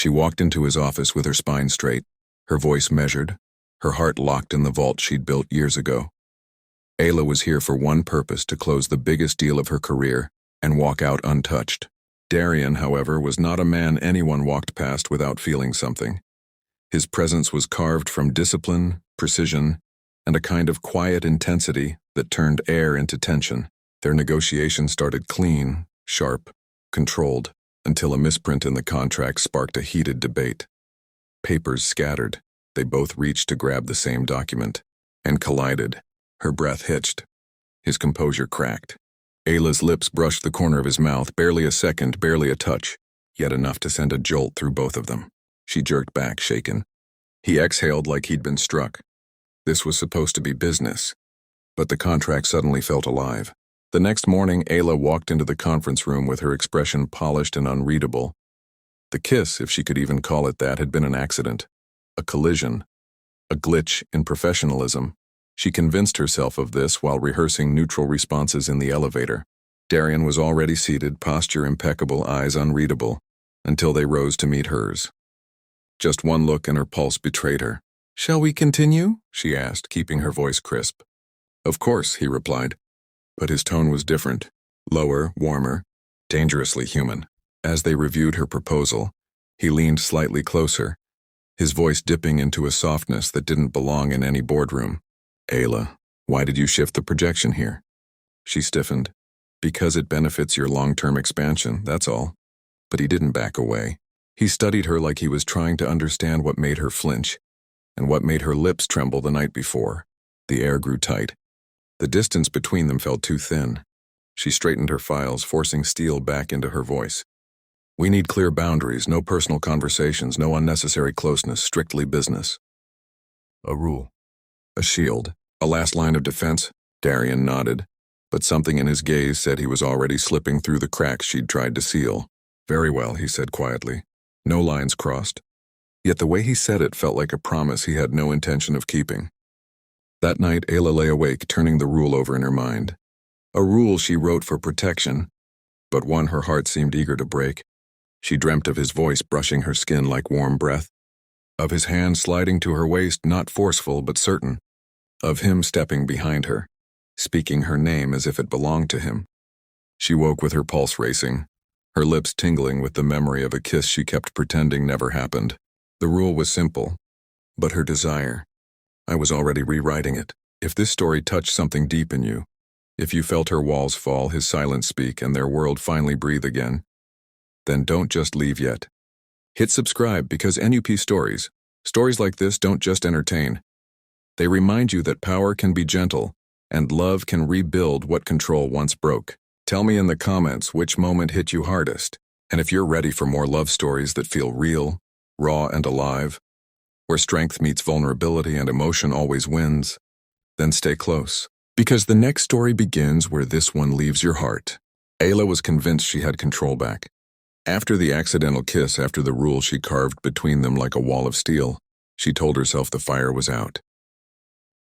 She walked into his office with her spine straight, her voice measured, her heart locked in the vault she'd built years ago. Ayla was here for one purpose: to close the biggest deal of her career and walk out untouched. Darian, however, was not a man anyone walked past without feeling something. His presence was carved from discipline, precision, and a kind of quiet intensity that turned air into tension. Their negotiation started clean, sharp, controlled, until a misprint in the contract sparked a heated debate. Papers scattered. They both reached to grab the same document, and collided. Her breath hitched. His composure cracked. Ayla's lips brushed the corner of his mouth, barely a second, barely a touch, yet enough to send a jolt through both of them. She jerked back, shaken. He exhaled like he'd been struck. This was supposed to be business, but the contract suddenly felt alive. The next morning, Ayla walked into the conference room with her expression polished and unreadable. The kiss, if she could even call it that, had been an accident, a collision, a glitch in professionalism. She convinced herself of this while rehearsing neutral responses in the elevator. Darian was already seated, posture impeccable, eyes unreadable, until they rose to meet hers. Just one look and her pulse betrayed her. "Shall we continue?" she asked, keeping her voice crisp. "Of course," he replied, but his tone was different, lower, warmer, dangerously human. As they reviewed her proposal, he leaned slightly closer, his voice dipping into a softness that didn't belong in any boardroom. "Ayla, why did you shift the projection here?" She stiffened. "Because it benefits your long-term expansion, that's all." But he didn't back away. He studied her like he was trying to understand what made her flinch, and what made her lips tremble the night before. The air grew tight. The distance between them felt too thin. She straightened her files, forcing steel back into her voice. "We need clear boundaries, no personal conversations, no unnecessary closeness, strictly business." "A rule. A shield. A last line of defense?" Darian nodded, but something in his gaze said he was already slipping through the cracks she'd tried to seal. "Very well," he said quietly. No lines crossed. Yet the way he said it felt like a promise he had no intention of keeping. That night, Ayla lay awake, turning the rule over in her mind. A rule she wrote for protection, but one her heart seemed eager to break. She dreamt of his voice brushing her skin like warm breath, of his hand sliding to her waist, not forceful but certain, of him stepping behind her, speaking her name as if it belonged to him. She woke with her pulse racing, her lips tingling with the memory of a kiss she kept pretending never happened. The rule was simple, but her desire, I was already rewriting it. If this story touched something deep in you, if you felt her walls fall, his silence speak, and their world finally breathe again, then don't just leave yet. Hit subscribe, because NUP stories like this don't just entertain. They remind you that power can be gentle, and love can rebuild what control once broke. Tell me in the comments which moment hit you hardest, and if you're ready for more love stories that feel real, raw, and alive, where strength meets vulnerability and emotion always wins, then stay close, because the next story begins where this one leaves your heart. Ayla was convinced she had control back. After the accidental kiss, after the rule she carved between them like a wall of steel, she told herself the fire was out.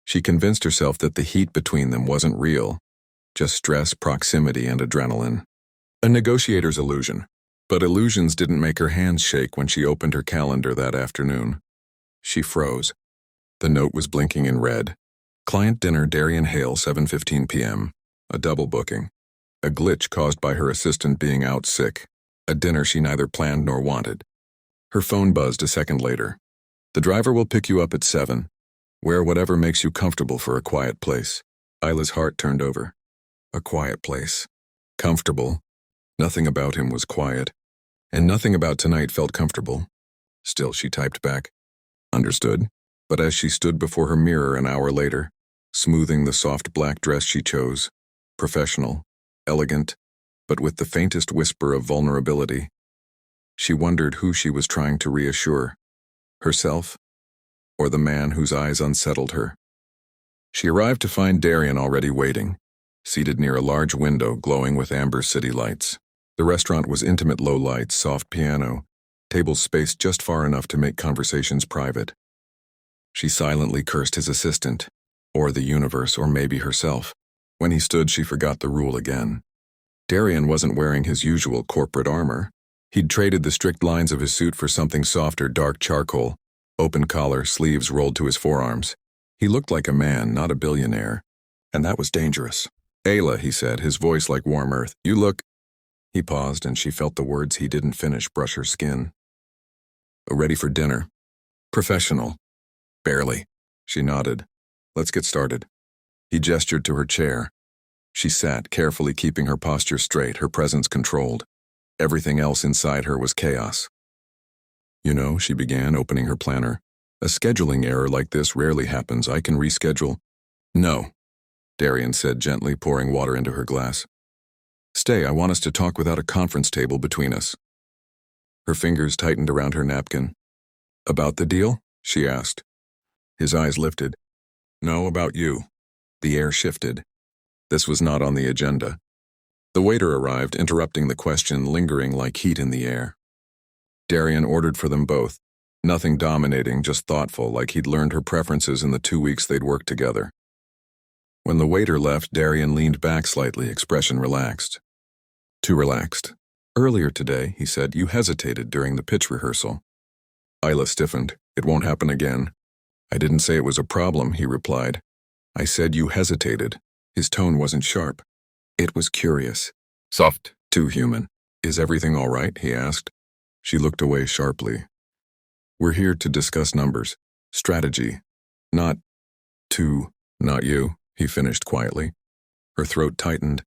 She convinced herself that the heat between them wasn't real, just stress, proximity, and adrenaline. A negotiator's illusion. But illusions didn't make her hands shake when she opened her calendar that afternoon. She froze. The note was blinking in red. Client dinner, Darian Hale, 7:15 p.m. A double booking. A glitch caused by her assistant being out sick. A dinner she neither planned nor wanted. Her phone buzzed a second later. "The driver will pick you up at 7. Wear whatever makes you comfortable for a quiet place." Ayla's heart turned over. A quiet place. Comfortable. Nothing about him was quiet, and nothing about tonight felt comfortable. Still, she typed back, "Understood." But as she stood before her mirror an hour later, smoothing the soft black dress she chose, professional, elegant, but with the faintest whisper of vulnerability, she wondered who she was trying to reassure, herself, or the man whose eyes unsettled her. She arrived to find Darian already waiting, seated near a large window glowing with amber city lights. The restaurant was intimate, low lights, soft piano, tables spaced just far enough to make conversations private. She silently cursed his assistant, or the universe, or maybe herself. When he stood, she forgot the rule again. Darian wasn't wearing his usual corporate armor. He'd traded the strict lines of his suit for something softer, dark charcoal, open collar, sleeves rolled to his forearms. He looked like a man, not a billionaire. And that was dangerous. "Ayla," he said, his voice like warm earth, "you look—" He paused, and she felt the words he didn't finish brush her skin. "Ready for dinner?" "Professional." "Barely." She nodded. "Let's get started." He gestured to her chair. She sat, carefully keeping her posture straight, her presence controlled. Everything else inside her was chaos. "You know," she began, opening her planner, "a scheduling error like this rarely happens. I can reschedule." "No," Darian said gently, pouring water into her glass. "Stay, I want us to talk without a conference table between us." Her fingers tightened around her napkin. "About the deal?" she asked. His eyes lifted. "No, about you." The air shifted. This was not on the agenda. The waiter arrived, interrupting the question, lingering like heat in the air. Darian ordered for them both. Nothing dominating, just thoughtful, like he'd learned her preferences in the 2 weeks they'd worked together. When the waiter left, Darian leaned back slightly, expression relaxed. Too relaxed. "Earlier today," he said, "you hesitated during the pitch rehearsal." Ayla stiffened. "It won't happen again." "I didn't say it was a problem," he replied. "I said you hesitated." His tone wasn't sharp. It was curious. Soft. Too human. "Is everything all right?" he asked. She looked away sharply. "We're here to discuss numbers. Strategy. Not you," he finished quietly. Her throat tightened.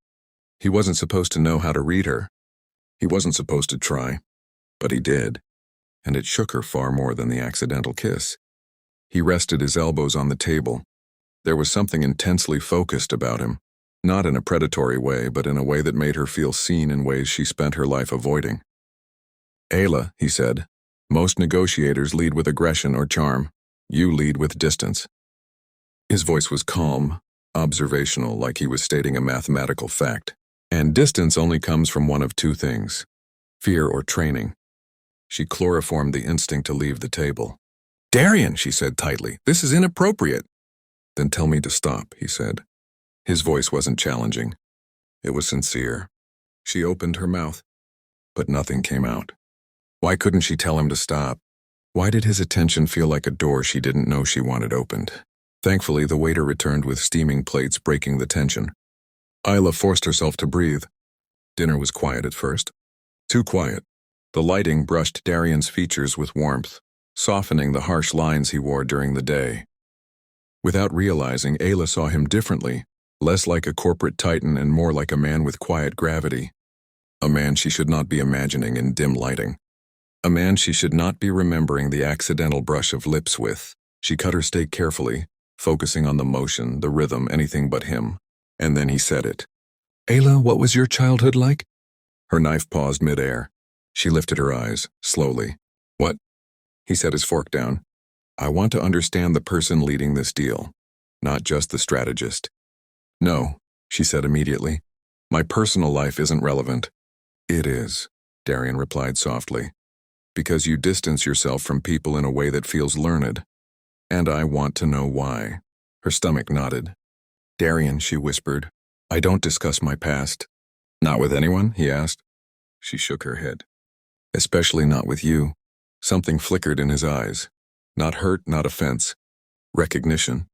He wasn't supposed to know how to read her. He wasn't supposed to try. But he did. And it shook her far more than the accidental kiss. He rested his elbows on the table. There was something intensely focused about him. Not in a predatory way, but in a way that made her feel seen in ways she spent her life avoiding. "Ayla," he said, "most negotiators lead with aggression or charm. You lead with distance." His voice was calm, observational, like he was stating a mathematical fact. And distance only comes from one of two things: fear or training. She chloroformed the instinct to leave the table. "Darian," she said tightly, "this is inappropriate." "Then tell me to stop," he said. His voice wasn't challenging. It was sincere. She opened her mouth, but nothing came out. Why couldn't she tell him to stop? Why did his attention feel like a door she didn't know she wanted opened? Thankfully, the waiter returned with steaming plates, breaking the tension. Ayla forced herself to breathe. Dinner was quiet at first. Too quiet. The lighting brushed Darian's features with warmth, softening the harsh lines he wore during the day. Without realizing, Ayla saw him differently, less like a corporate titan and more like a man with quiet gravity. A man she should not be imagining in dim lighting. A man she should not be remembering the accidental brush of lips with. She cut her steak carefully, focusing on the motion, the rhythm, anything but him. And then he said it. "Ayla, what was your childhood like?" Her knife paused midair. She lifted her eyes, slowly. "What?" He set his fork down. "I want to understand the person leading this deal, not just the strategist." "No," she said immediately. "My personal life isn't relevant." "It is," Darian replied softly. "Because you distance yourself from people in a way that feels learned. And I want to know why." Her stomach nodded. "Darian," she whispered, "I don't discuss my past." "Not with anyone?" he asked. She shook her head. "Especially not with you." Something flickered in his eyes. Not hurt, not offense. Recognition.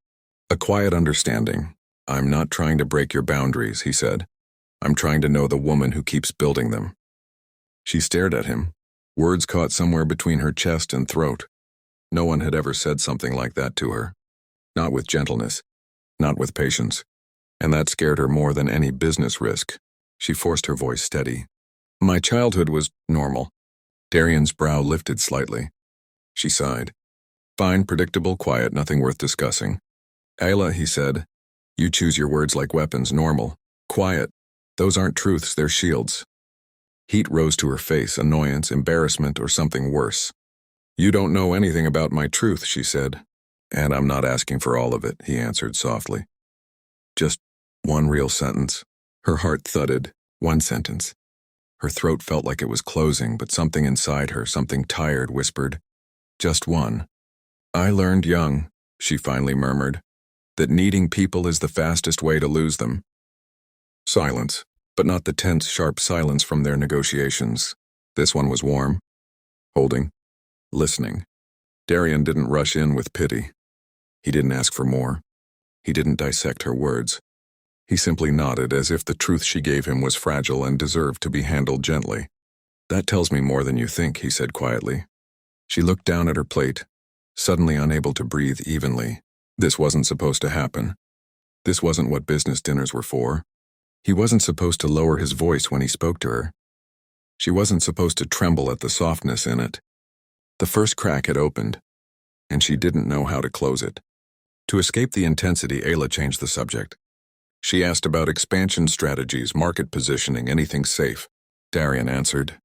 A quiet understanding. "I'm not trying to break your boundaries," he said. "I'm trying to know the woman who keeps building them." She stared at him. Words caught somewhere between her chest and throat. No one had ever said something like that to her. Not with gentleness. Not with patience. And that scared her more than any business risk. She forced her voice steady. "My childhood was normal." Darian's brow lifted slightly. She sighed. "Fine, predictable, quiet, nothing worth discussing." "Ayla," he said, "you choose your words like weapons, normal. Quiet. Those aren't truths, they're shields." Heat rose to her face, annoyance, embarrassment, or something worse. "You don't know anything about my truth," she said. "And I'm not asking for all of it," he answered softly. "Just one real sentence." Her heart thudded. One sentence. Her throat felt like it was closing, but something inside her, something tired, whispered, "Just one." "I learned young," she finally murmured, "that needing people is the fastest way to lose them." Silence, but not the tense, sharp silence from their negotiations. This one was warm, holding, listening. Darian didn't rush in with pity. He didn't ask for more. He didn't dissect her words. He simply nodded as if the truth she gave him was fragile and deserved to be handled gently. "That tells me more than you think," he said quietly. She looked down at her plate, suddenly unable to breathe evenly. This wasn't supposed to happen. This wasn't what business dinners were for. He wasn't supposed to lower his voice when he spoke to her. She wasn't supposed to tremble at the softness in it. The first crack had opened, and she didn't know how to close it. To escape the intensity, Ayla changed the subject. She asked about expansion strategies, market positioning, anything safe. Darian answered,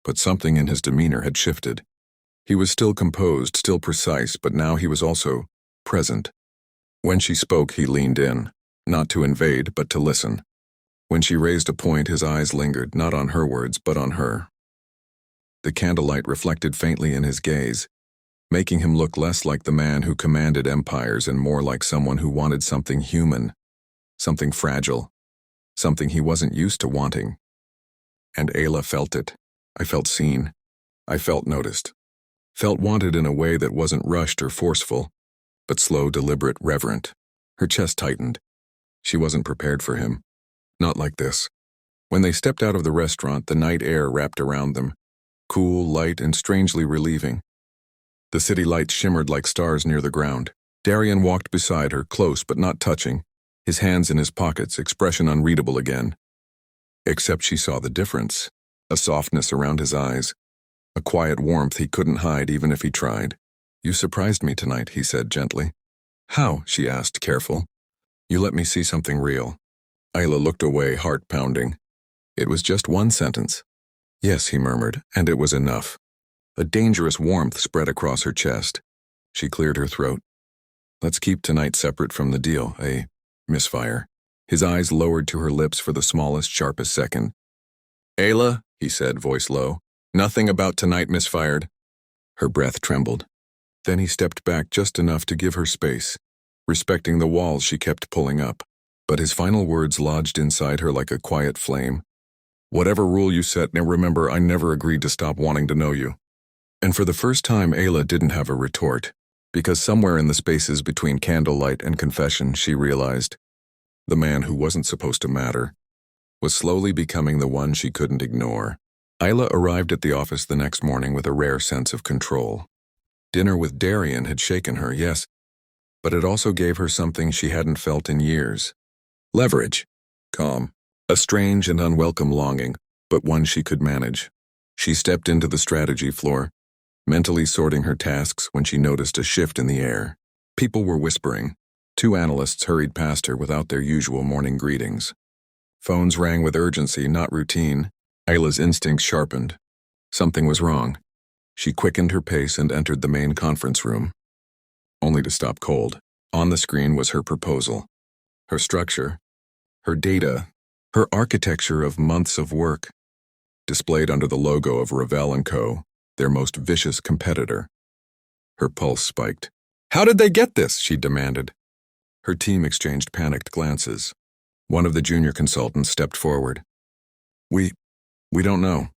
but something in his demeanor had shifted. He was still composed, still precise, but now he was also present. When she spoke, he leaned in, not to invade, but to listen. When she raised a point, his eyes lingered, not on her words, but on her. The candlelight reflected faintly in his gaze, making him look less like the man who commanded empires and more like someone who wanted something human, something fragile, something he wasn't used to wanting. And Ayla felt it. I felt seen. I felt noticed. Felt wanted in a way that wasn't rushed or forceful, but slow, deliberate, reverent. Her chest tightened. She wasn't prepared for him. Not like this. When they stepped out of the restaurant, the night air wrapped around them, cool, light, and strangely relieving. The city lights shimmered like stars near the ground. Darian walked beside her, close but not touching, his hands in his pockets, expression unreadable again. Except she saw the difference, a softness around his eyes, a quiet warmth he couldn't hide even if he tried. "You surprised me tonight," he said gently. "How?" she asked, careful. "You let me see something real." Ayla looked away, heart pounding. It was just one sentence. "Yes," he murmured, and it was enough. A dangerous warmth spread across her chest. She cleared her throat. "Let's keep tonight separate from the deal, a misfire." His eyes lowered to her lips for the smallest, sharpest second. "Ayla," he said, voice low, "nothing about tonight misfired." Her breath trembled. Then he stepped back just enough to give her space, respecting the walls she kept pulling up. But his final words lodged inside her like a quiet flame. "Whatever rule you set, now remember I never agreed to stop wanting to know you." And for the first time, Ayla didn't have a retort, because somewhere in the spaces between candlelight and confession, she realized the man who wasn't supposed to matter was slowly becoming the one she couldn't ignore. Ayla arrived at the office the next morning with a rare sense of control. Dinner with Darian had shaken her, yes, but it also gave her something she hadn't felt in years. Leverage. Calm. A strange and unwelcome longing, but one she could manage. She stepped into the strategy floor, mentally sorting her tasks when she noticed a shift in the air. People were whispering. 2 analysts hurried past her without their usual morning greetings. Phones rang with urgency, not routine. Ayla's instincts sharpened. Something was wrong. She quickened her pace and entered the main conference room, only to stop cold. On the screen was her proposal. Her structure, her data, her architecture of months of work, displayed under the logo of Ravel & Co., their most vicious competitor. Her pulse spiked. "How did they get this?" she demanded. Her team exchanged panicked glances. One of the junior consultants stepped forward. We don't know.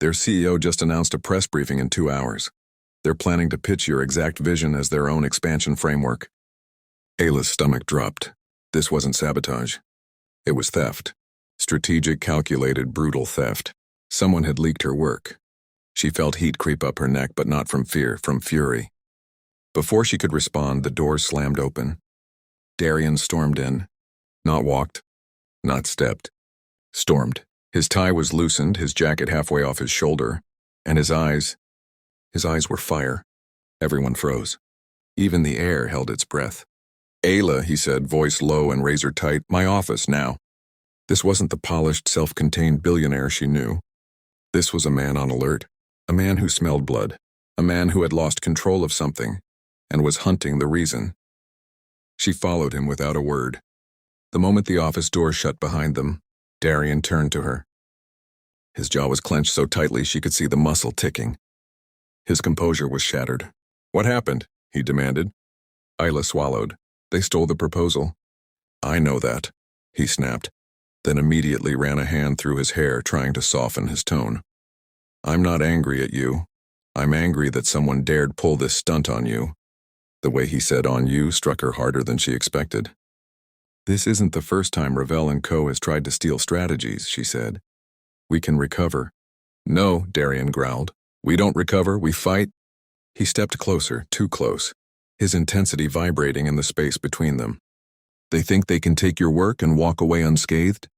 Their CEO just announced a press briefing in 2 hours. They're planning to pitch your exact vision as their own expansion framework." Ayla's stomach dropped. This wasn't sabotage. It was theft. Strategic, calculated, brutal theft. Someone had leaked her work. She felt heat creep up her neck, but not from fear, from fury. Before she could respond, the door slammed open. Darian stormed in. Not walked, not stepped. Stormed. His tie was loosened, his jacket halfway off his shoulder, and his eyes were fire. Everyone froze. Even the air held its breath. "Ayla," he said, voice low and razor tight, "my office now." This wasn't the polished, self-contained billionaire she knew. This was a man on alert, a man who smelled blood, a man who had lost control of something and was hunting the reason. She followed him without a word. The moment the office door shut behind them, Darian turned to her. His jaw was clenched so tightly she could see the muscle ticking. His composure was shattered. "What happened?" he demanded. Ayla swallowed. "They stole the proposal." "I know that," he snapped, then immediately ran a hand through his hair, trying to soften his tone. I'm not angry at you. I'm angry that someone dared pull this stunt on you. The way he said on you struck her harder than she expected. This isn't the first time Ravel and Co. has tried to steal strategies, she said. We can recover. No, Darian growled. We don't recover, we fight. He stepped closer, too close, his intensity vibrating in the space between them. They think they can take your work and walk away unscathed?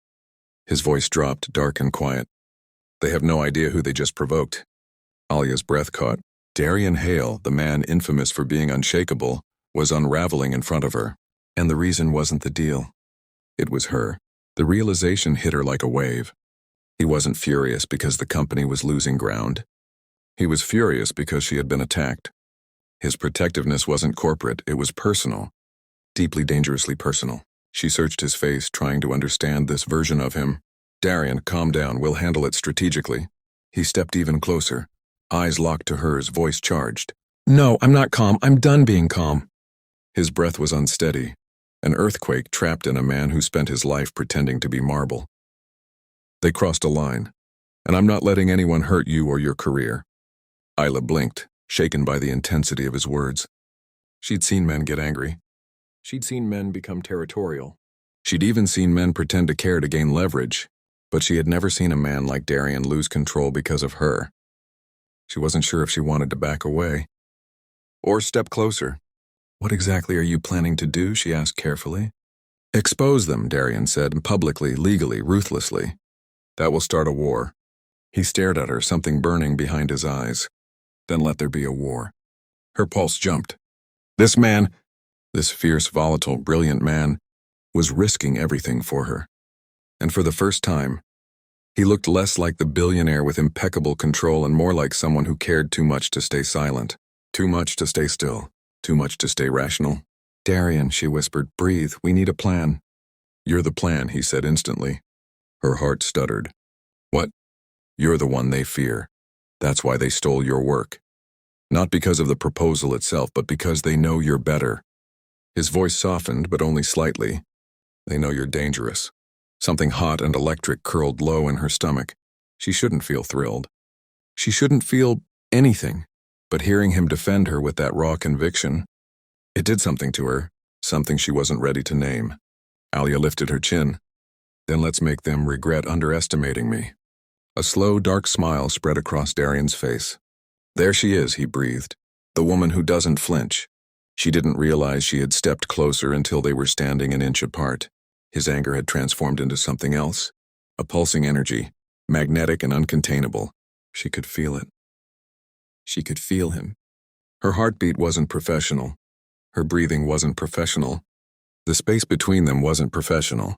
His voice dropped, dark and quiet. They have no idea who they just provoked. Alia's breath caught. Darian Hale, the man infamous for being unshakable, was unraveling in front of her. And the reason wasn't the deal. It was her. The realization hit her like a wave. He wasn't furious because the company was losing ground. He was furious because she had been attacked. His protectiveness wasn't corporate, it was personal. Deeply dangerously personal. She searched his face, trying to understand this version of him. Darian, calm down, we'll handle it strategically. He stepped even closer. Eyes locked to hers, voice charged. No, I'm not calm. I'm done being calm. His breath was unsteady, an earthquake trapped in a man who spent his life pretending to be marble. They crossed a line, and I'm not letting anyone hurt you or your career. Ayla blinked, shaken by the intensity of his words. She'd seen men get angry. She'd seen men become territorial. She'd even seen men pretend to care to gain leverage, but she had never seen a man like Darian lose control because of her. She wasn't sure if she wanted to back away or step closer. What exactly are you planning to do? She asked carefully. Expose them, Darian said, publicly, legally, ruthlessly. That will start a war. He stared at her, something burning behind his eyes. Then let there be a war. Her pulse jumped. This man, this fierce, volatile, brilliant man, was risking everything for her. And for the first time, he looked less like the billionaire with impeccable control and more like someone who cared too much to stay silent, too much to stay still, too much to stay rational. Darian, she whispered, breathe, we need a plan. You're the plan, he said instantly. Her heart stuttered. What? You're the one they fear. That's why they stole your work. Not because of the proposal itself, but because they know you're better. His voice softened, but only slightly. They know you're dangerous. Something hot and electric curled low in her stomach. She shouldn't feel thrilled. She shouldn't feel anything. But hearing him defend her with that raw conviction, it did something to her, something she wasn't ready to name. Alia lifted her chin. Then let's make them regret underestimating me. A slow, dark smile spread across Darian's face. There she is, he breathed. The woman who doesn't flinch. She didn't realize she had stepped closer until they were standing an inch apart. His anger had transformed into something else. A pulsing energy, magnetic and uncontainable. She could feel it. She could feel him. Her heartbeat wasn't professional. Her breathing wasn't professional. The space between them wasn't professional.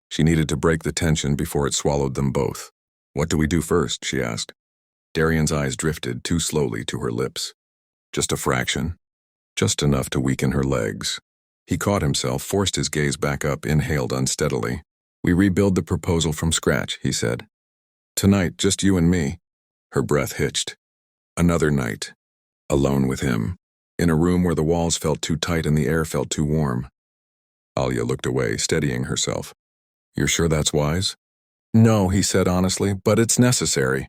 She needed to break the tension before it swallowed them both. What do we do first? She asked. Darian's eyes drifted too slowly to her lips. Just a fraction. Just enough to weaken her legs. He caught himself, forced his gaze back up, inhaled unsteadily. We rebuild the proposal from scratch, he said. Tonight, just you and me. Her breath hitched. Another night. Alone with him. In a room where the walls felt too tight and the air felt too warm. Alia looked away, steadying herself. You're sure that's wise? No, he said honestly, but it's necessary.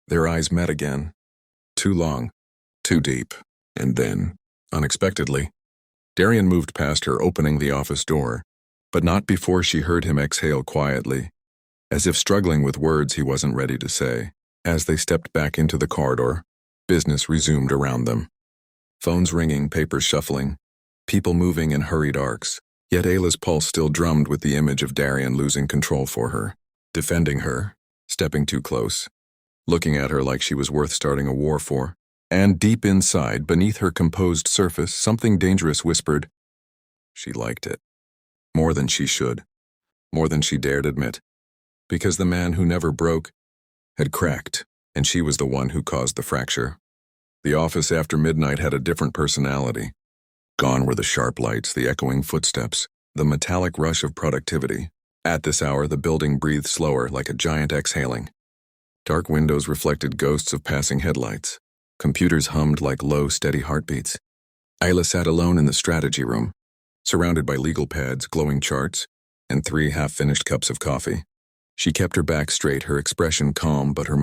Their eyes met again. Too long. Too deep. And then, unexpectedly, Darian moved past her, opening the office door, but not before she heard him exhale quietly, as if struggling with words he wasn't ready to say. As they stepped back into the corridor, business resumed around them. Phones ringing, papers shuffling, people moving in hurried arcs, yet Ayla's pulse still drummed with the image of Darian losing control for her, defending her, stepping too close, looking at her like she was worth starting a war for. And deep inside, beneath her composed surface, something dangerous whispered. She liked it. More than she should. More than she dared admit. Because the man who never broke had cracked, and she was the one who caused the fracture. The office after midnight had a different personality. Gone were the sharp lights, the echoing footsteps, the metallic rush of productivity. At this hour, the building breathed slower, like a giant exhaling. Dark windows reflected ghosts of passing headlights. Computers hummed like low, steady heartbeats. Ayla sat alone in the strategy room, surrounded by legal pads, glowing charts, and 3 half-finished cups of coffee. She kept her back straight, her expression calm, but her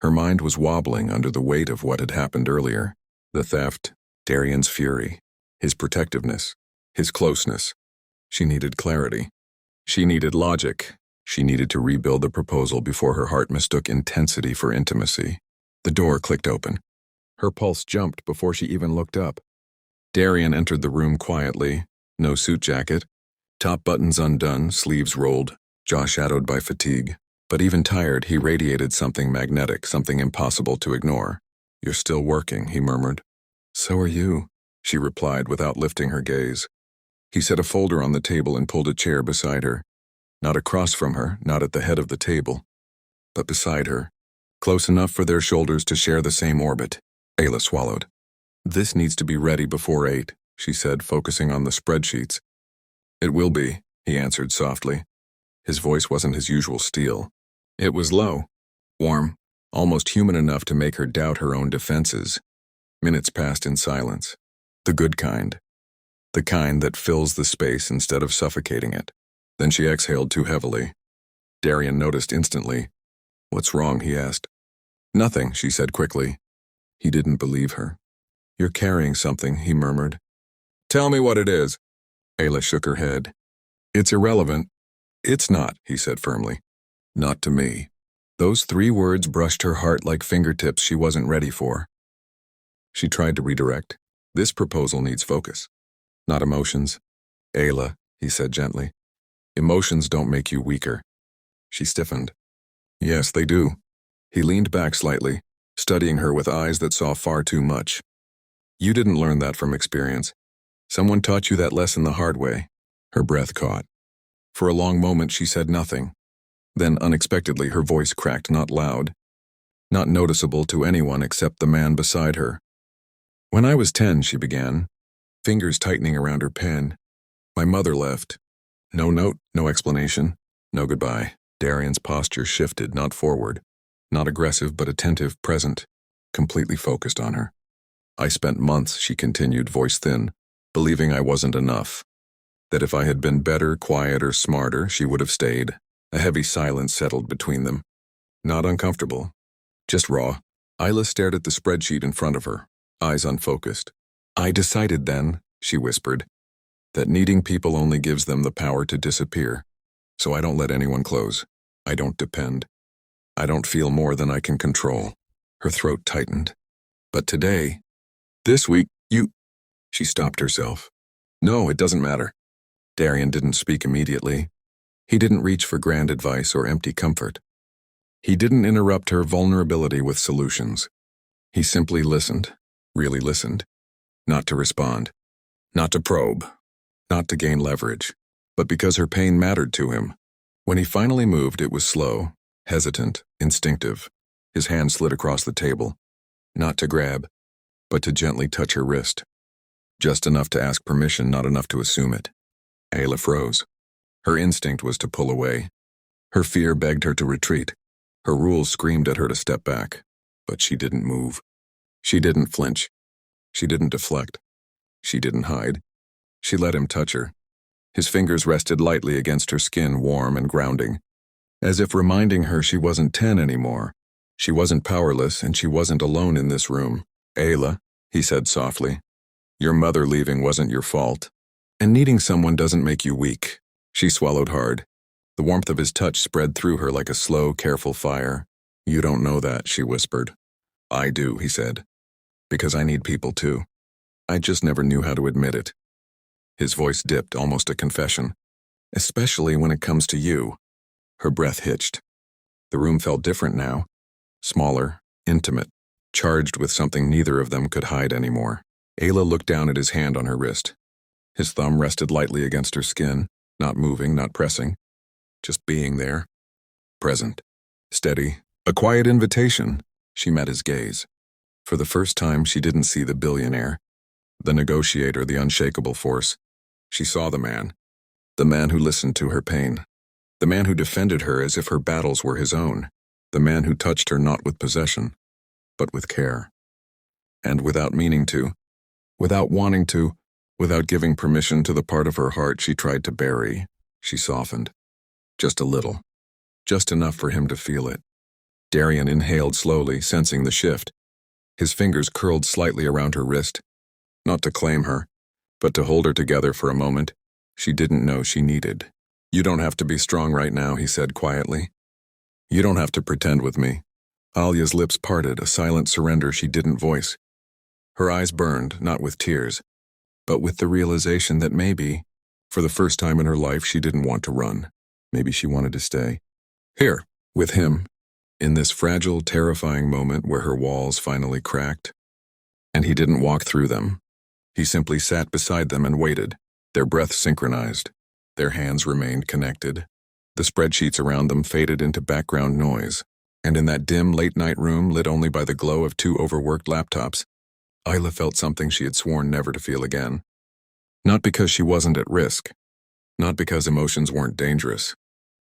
Her mind was wobbling under the weight of what had happened earlier. The theft, Darian's fury, his protectiveness, his closeness. She needed clarity. She needed logic. She needed to rebuild the proposal before her heart mistook intensity for intimacy. The door clicked open. Her pulse jumped before she even looked up. Darian entered the room quietly, no suit jacket, top buttons undone, sleeves rolled, jaw shadowed by fatigue. But even tired, he radiated something magnetic, something impossible to ignore. "You're still working," he murmured. "So are you," she replied without lifting her gaze. He set a folder on the table and pulled a chair beside her. Not across from her, not at the head of the table, but beside her, close enough for their shoulders to share the same orbit. Ayla swallowed. "This needs to be ready before 8, she said, focusing on the spreadsheets. "It will be," he answered softly. His voice wasn't his usual steel. It was low, warm, almost human enough to make her doubt her own defenses. Minutes passed in silence. The good kind. The kind that fills the space instead of suffocating it. Then she exhaled too heavily. Darian noticed instantly. "What's wrong?" he asked. "Nothing," she said quickly. He didn't believe her. "You're carrying something," he murmured. "Tell me what it is." Ayla shook her head. "It's irrelevant." "It's not," he said firmly. "Not to me." Those 3 words brushed her heart like fingertips she wasn't ready for. She tried to redirect. "This proposal needs focus, not emotions." "Ayla," he said gently, "emotions don't make you weaker." She stiffened. "Yes, they do." He leaned back slightly, studying her with eyes that saw far too much. "You didn't learn that from experience. Someone taught you that lesson the hard way." Her breath caught. For a long moment she said nothing. Then, unexpectedly, her voice cracked, not loud, not noticeable to anyone except the man beside her. "When I was 10, she began, fingers tightening around her pen. "My mother left. No note, no explanation, no goodbye." Darian's posture shifted, not forward, not aggressive but attentive, present, completely focused on her. "I spent months," she continued, voice thin, "believing I wasn't enough. That if I had been better, quieter, smarter, she would have stayed." A heavy silence settled between them. Not uncomfortable, just raw. Ayla stared at the spreadsheet in front of her, eyes unfocused. "I decided then," she whispered, "that needing people only gives them the power to disappear. So I don't let anyone close. I don't depend. I don't feel more than I can control." Her throat tightened. "But today, this week, you—" She stopped herself. "No, it doesn't matter." Darian didn't speak immediately. He didn't reach for grand advice or empty comfort. He didn't interrupt her vulnerability with solutions. He simply listened, really listened. Not to respond, not to probe, not to gain leverage, but because her pain mattered to him. When he finally moved, it was slow, hesitant, instinctive. His hand slid across the table, not to grab, but to gently touch her wrist. Just enough to ask permission, not enough to assume it. Ayla froze. Her instinct was to pull away. Her fear begged her to retreat. Her rules screamed at her to step back. But she didn't move. She didn't flinch. She didn't deflect. She didn't hide. She let him touch her. His fingers rested lightly against her skin, warm and grounding, as if reminding her she wasn't 10 anymore. She wasn't powerless, and she wasn't alone in this room. "Ayla," he said softly, "your mother leaving wasn't your fault. And needing someone doesn't make you weak." She swallowed hard. The warmth of his touch spread through her like a slow, careful fire. "You don't know that," she whispered. "I do," he said. "Because I need people too. I just never knew how to admit it." His voice dipped, almost a confession. "Especially when it comes to you." Her breath hitched. The room felt different now. Smaller, intimate, charged with something neither of them could hide anymore. Ayla looked down at his hand on her wrist. His thumb rested lightly against her skin, not moving, not pressing, just being there. Present, steady, a quiet invitation. She met his gaze. For the first time, she didn't see the billionaire, the negotiator, the unshakable force. She saw the man who listened to her pain, the man who defended her as if her battles were his own, the man who touched her not with possession, but with care. And without meaning to, without wanting to, without giving permission to the part of her heart she tried to bury, she softened. Just a little. Just enough for him to feel it. Darian inhaled slowly, sensing the shift. His fingers curled slightly around her wrist. Not to claim her, but to hold her together for a moment she didn't know she needed. "You don't have to be strong right now," he said quietly. "You don't have to pretend with me." Alia's lips parted, a silent surrender she didn't voice. Her eyes burned, not with tears, but with the realization that maybe, for the first time in her life, she didn't want to run. Maybe she wanted to stay. Here, with him, in this fragile, terrifying moment where her walls finally cracked. And he didn't walk through them. He simply sat beside them and waited, their breaths synchronized. Their hands remained connected. The spreadsheets around them faded into background noise, and in that dim, late-night room lit only by the glow of two overworked laptops, Ayla felt something she had sworn never to feel again. Not because she wasn't at risk, not because emotions weren't dangerous,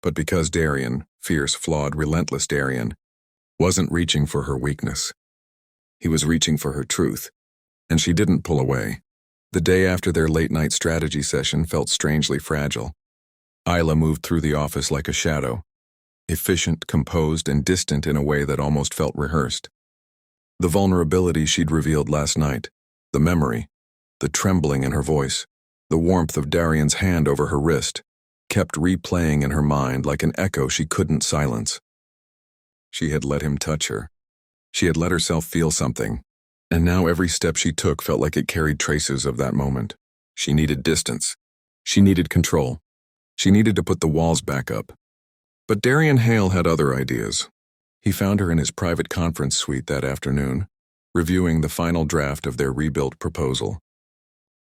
but because Darian, fierce, flawed, relentless Darian, wasn't reaching for her weakness. He was reaching for her truth, and she didn't pull away. The day after their late-night strategy session felt strangely fragile. Ayla moved through the office like a shadow, efficient, composed, and distant in a way that almost felt rehearsed. The vulnerability she'd revealed last night, the memory, the trembling in her voice, the warmth of Darian's hand over her wrist, kept replaying in her mind like an echo she couldn't silence. She had let him touch her. She had let herself feel something, and now every step she took felt like it carried traces of that moment. She needed distance. She needed control. She needed to put the walls back up. But Darian Hale had other ideas. He found her in his private conference suite that afternoon, reviewing the final draft of their rebuilt proposal.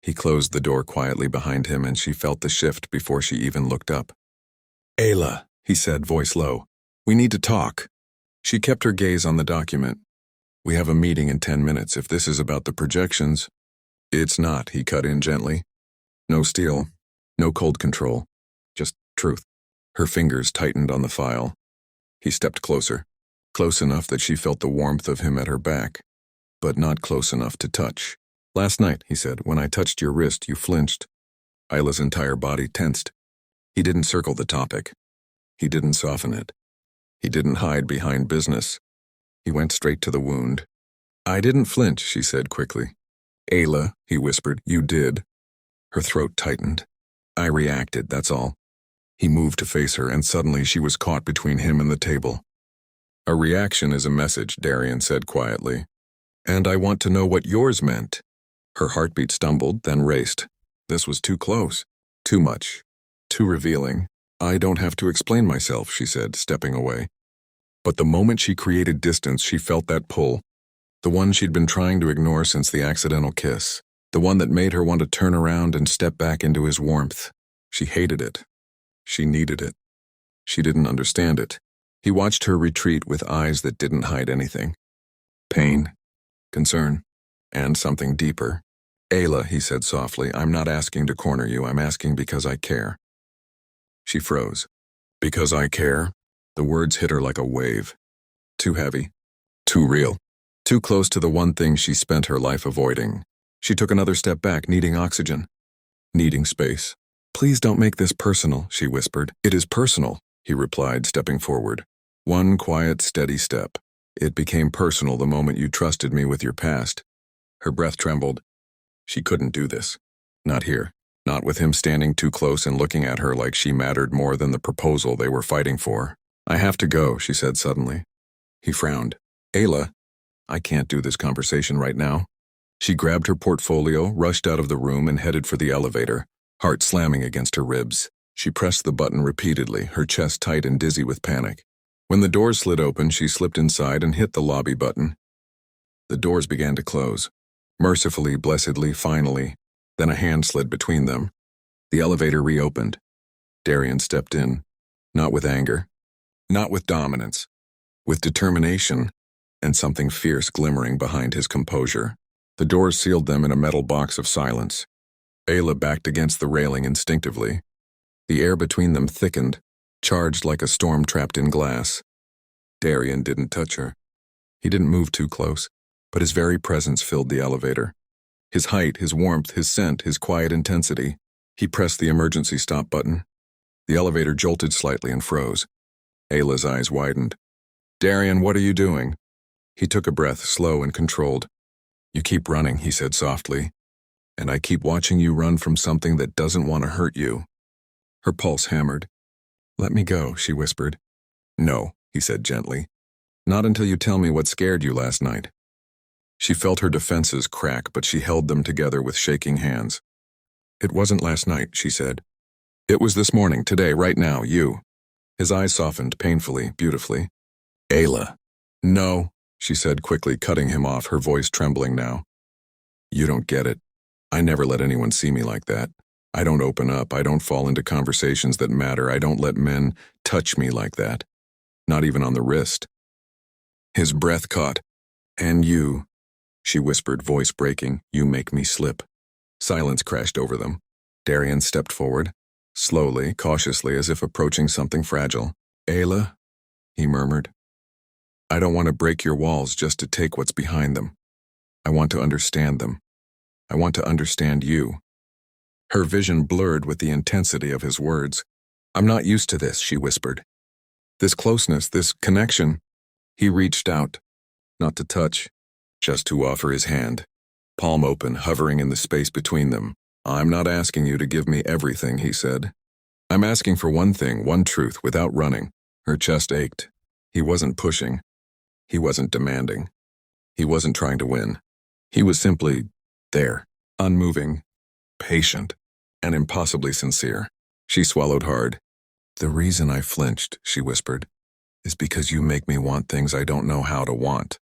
He closed the door quietly behind him and she felt the shift before she even looked up. "Ayla," he said, voice low, "we need to talk." She kept her gaze on the document. "We have a meeting in 10 minutes. If this is about the projections—" "It's not," he cut in gently. "No steel, no cold control, just truth." Her fingers tightened on the file. He stepped closer, close enough that she felt the warmth of him at her back, but not close enough to touch. "Last night," he said, "when I touched your wrist, you flinched." Ayla's entire body tensed. He didn't circle the topic. He didn't soften it. He didn't hide behind business. He went straight to the wound. "I didn't flinch," she said quickly. "Ayla," he whispered, "you did." Her throat tightened. "I reacted, that's all." He moved to face her, and suddenly she was caught between him and the table. "A reaction is a message," Darian said quietly. "And I want to know what yours meant." Her heartbeat stumbled, then raced. This was too close. Too much. Too revealing. "I don't have to explain myself," she said, stepping away. But the moment she created distance, she felt that pull. The one she'd been trying to ignore since the accidental kiss. The one that made her want to turn around and step back into his warmth. She hated it. She needed it. She didn't understand it. He watched her retreat with eyes that didn't hide anything. Pain, concern, and something deeper. "Ayla," he said softly, "I'm not asking to corner you. I'm asking because I care." She froze. "Because I care?" The words hit her like a wave. Too heavy. Too real. Too close to the one thing she spent her life avoiding. She took another step back, needing oxygen. Needing space. "Please don't make this personal," she whispered. "It is personal," he replied, stepping forward. One quiet, steady step. "It became personal the moment you trusted me with your past." Her breath trembled. She couldn't do this. Not here. Not with him standing too close and looking at her like she mattered more than the proposal they were fighting for. "I have to go," she said suddenly. He frowned. "Ayla, I can't do this conversation right now." She grabbed her portfolio, rushed out of the room, and headed for the elevator, heart slamming against her ribs. She pressed the button repeatedly, her chest tight and dizzy with panic. When the doors slid open, she slipped inside and hit the lobby button. The doors began to close. Mercifully, blessedly, finally. Then a hand slid between them. The elevator reopened. Darian stepped in. Not with anger. Not with dominance. With determination, and something fierce glimmering behind his composure. The doors sealed them in a metal box of silence. Ayla backed against the railing instinctively. The air between them thickened, charged like a storm trapped in glass. Darian didn't touch her. He didn't move too close, but his very presence filled the elevator. His height, his warmth, his scent, his quiet intensity. He pressed the emergency stop button. The elevator jolted slightly and froze. Ayla's eyes widened. Darian, what are you doing? He took a breath, slow and controlled. You keep running, he said softly, and I keep watching you run from something that doesn't want to hurt you. Her pulse hammered. Let me go, she whispered. No, he said gently. Not until you tell me what scared you last night. She felt her defenses crack, but she held them together with shaking hands. It wasn't last night, she said. It was this morning, today, right now, you. His eyes softened painfully, beautifully. Ayla. No, she said quickly, cutting him off, her voice trembling now. You don't get it. I never let anyone see me like that. I don't open up. I don't fall into conversations that matter. I don't let men touch me like that. Not even on the wrist. His breath caught. And you, she whispered, voice breaking, you make me slip. Silence crashed over them. Darian stepped forward, slowly, cautiously, as if approaching something fragile. Ayla, he murmured. I don't want to break your walls just to take what's behind them. I want to understand them. I want to understand you. Her vision blurred with the intensity of his words. I'm not used to this, she whispered. This closeness, this connection. He reached out, not to touch, just to offer his hand, palm open, hovering in the space between them. I'm not asking you to give me everything, he said. I'm asking for one thing, one truth, without running. Her chest ached. He wasn't pushing. He wasn't demanding. He wasn't trying to win. He was simply there, unmoving, patient, and impossibly sincere. She swallowed hard. The reason I flinched, she whispered, is because you make me want things I don't know how to want.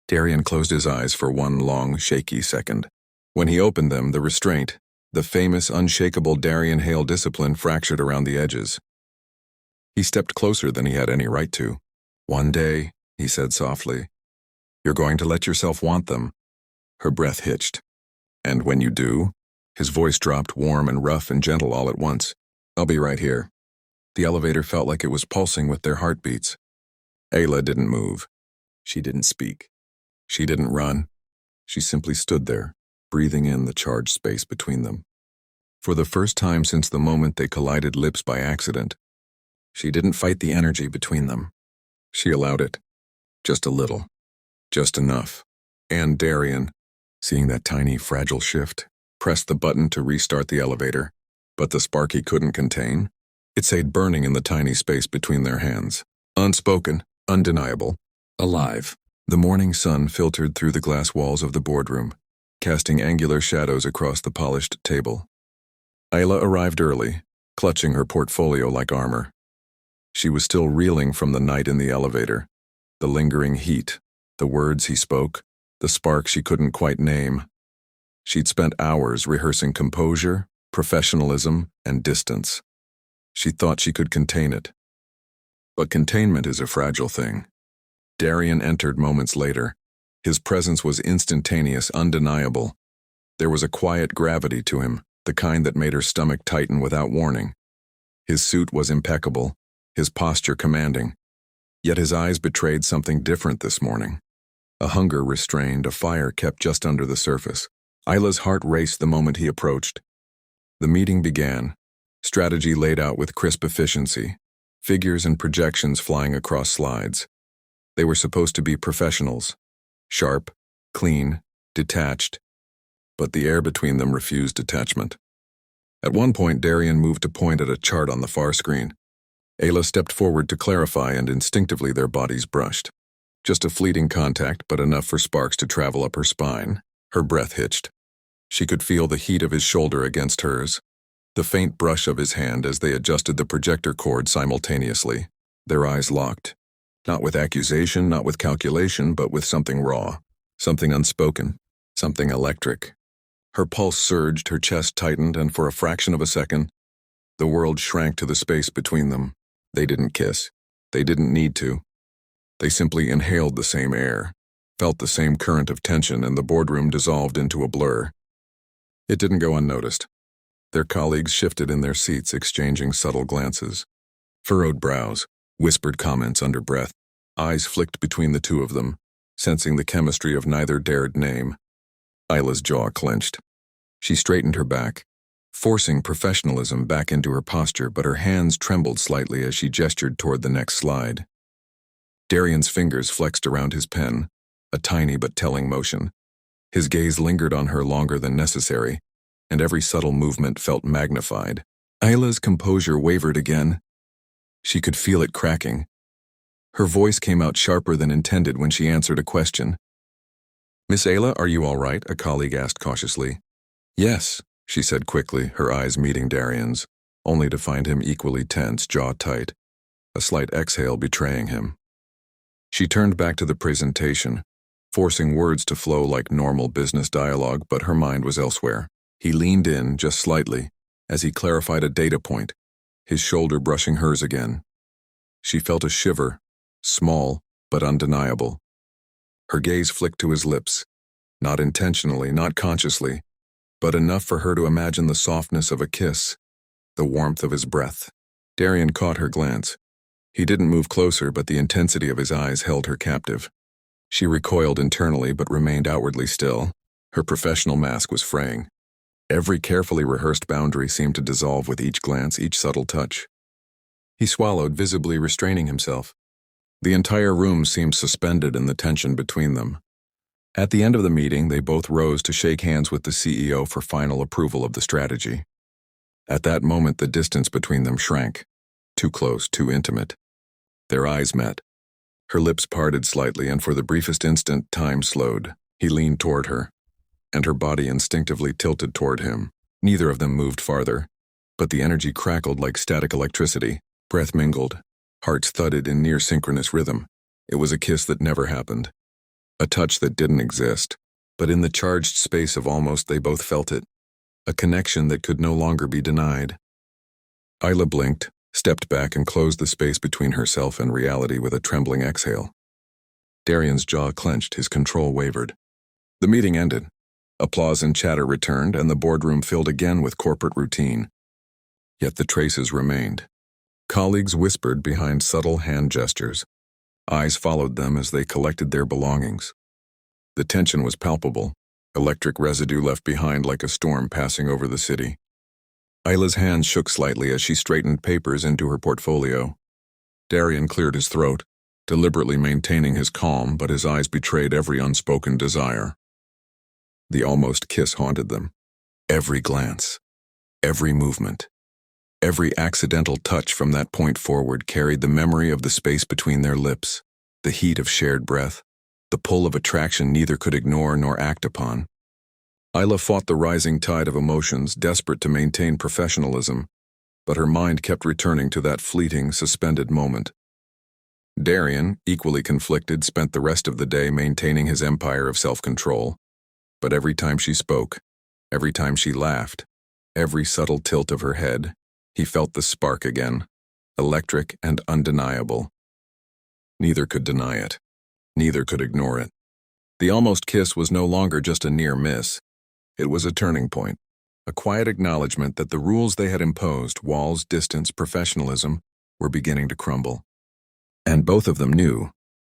Darian closed his eyes for one long, shaky second. When he opened them, the restraint, the famous, unshakable Darian Hale discipline fractured around the edges. He stepped closer than he had any right to. One day, he said softly, you're going to let yourself want them. Her breath hitched. And when you do, his voice dropped warm and rough and gentle all at once. I'll be right here. The elevator felt like it was pulsing with their heartbeats. Ayla didn't move. She didn't speak. She didn't run. She simply stood there, breathing in the charged space between them. For the first time since the moment they collided lips by accident, she didn't fight the energy between them. She allowed it. Just a little. Just enough. And Darian, seeing that tiny, fragile shift, pressed the button to restart the elevator, but the spark he couldn't contain, it stayed burning in the tiny space between their hands. Unspoken, undeniable, alive. The morning sun filtered through the glass walls of the boardroom, casting angular shadows across the polished table. Ayla arrived early, clutching her portfolio like armor. She was still reeling from the night in the elevator, the lingering heat, the words he spoke, the spark she couldn't quite name. She'd spent hours rehearsing composure, professionalism, and distance. She thought she could contain it. But containment is a fragile thing. Darian entered moments later. His presence was instantaneous, undeniable. There was a quiet gravity to him, the kind that made her stomach tighten without warning. His suit was impeccable, his posture commanding. Yet his eyes betrayed something different this morning. A hunger restrained, a fire kept just under the surface. Ayla's heart raced the moment he approached. The meeting began, strategy laid out with crisp efficiency, figures and projections flying across slides. They were supposed to be professionals, sharp, clean, detached, but the air between them refused detachment. At one point, Darian moved to point at a chart on the far screen. Ayla stepped forward to clarify, and instinctively their bodies brushed. Just a fleeting contact, but enough for sparks to travel up her spine. Her breath hitched. She could feel the heat of his shoulder against hers, the faint brush of his hand as they adjusted the projector cord simultaneously. Their eyes locked. Not with accusation, not with calculation, but with something raw, something unspoken, something electric. Her pulse surged, her chest tightened, and for a fraction of a second, the world shrank to the space between them. They didn't kiss. They didn't need to. They simply inhaled the same air, felt the same current of tension, and the boardroom dissolved into a blur. It didn't go unnoticed. Their colleagues shifted in their seats, exchanging subtle glances. Furrowed brows, whispered comments under breath. Eyes flicked between the two of them, sensing the chemistry of neither dared name. Ayla's jaw clenched. She straightened her back, forcing professionalism back into her posture, but her hands trembled slightly as she gestured toward the next slide. Darian's fingers flexed around his pen, a tiny but telling motion. His gaze lingered on her longer than necessary, and every subtle movement felt magnified. Ayla's composure wavered again. She could feel it cracking. Her voice came out sharper than intended when she answered a question. "Miss Ayla, are you all right?" a colleague asked cautiously. "Yes," she said quickly, her eyes meeting Darian's, only to find him equally tense, jaw tight, a slight exhale betraying him. She turned back to the presentation, forcing words to flow like normal business dialogue, but her mind was elsewhere. He leaned in, just slightly, as he clarified a data point, his shoulder brushing hers again. She felt a shiver, small but undeniable. Her gaze flicked to his lips, not intentionally, not consciously, but enough for her to imagine the softness of a kiss, the warmth of his breath. Darian caught her glance. He didn't move closer, but the intensity of his eyes held her captive. She recoiled internally but remained outwardly still. Her professional mask was fraying. Every carefully rehearsed boundary seemed to dissolve with each glance, each subtle touch. He swallowed, visibly restraining himself. The entire room seemed suspended in the tension between them. At the end of the meeting, they both rose to shake hands with the CEO for final approval of the strategy. At that moment, the distance between them shrank. Too close, too intimate. Their eyes met. Her lips parted slightly, and for the briefest instant, time slowed. He leaned toward her, and her body instinctively tilted toward him. Neither of them moved farther, but the energy crackled like static electricity. Breath mingled. Hearts thudded in near-synchronous rhythm. It was a kiss that never happened. A touch that didn't exist. But in the charged space of almost, they both felt it. A connection that could no longer be denied. Ayla blinked, stepped back, and closed the space between herself and reality with a trembling exhale. Darian's jaw clenched, his control wavered. The meeting ended. Applause and chatter returned, and the boardroom filled again with corporate routine. Yet the traces remained. Colleagues whispered behind subtle hand gestures. Eyes followed them as they collected their belongings. The tension was palpable, electric residue left behind like a storm passing over the city. Ayla's hands shook slightly as she straightened papers into her portfolio. Darian cleared his throat, deliberately maintaining his calm, but his eyes betrayed every unspoken desire. The almost kiss haunted them. Every glance, every movement, every accidental touch from that point forward carried the memory of the space between their lips, the heat of shared breath, the pull of attraction neither could ignore nor act upon. Ayla fought the rising tide of emotions, desperate to maintain professionalism, but her mind kept returning to that fleeting, suspended moment. Darian, equally conflicted, spent the rest of the day maintaining his empire of self-control. But every time she spoke, every time she laughed, every subtle tilt of her head, he felt the spark again, electric and undeniable. Neither could deny it. Neither could ignore it. The almost kiss was no longer just a near miss. It was a turning point, a quiet acknowledgement that the rules they had imposed, walls, distance, professionalism, were beginning to crumble. And both of them knew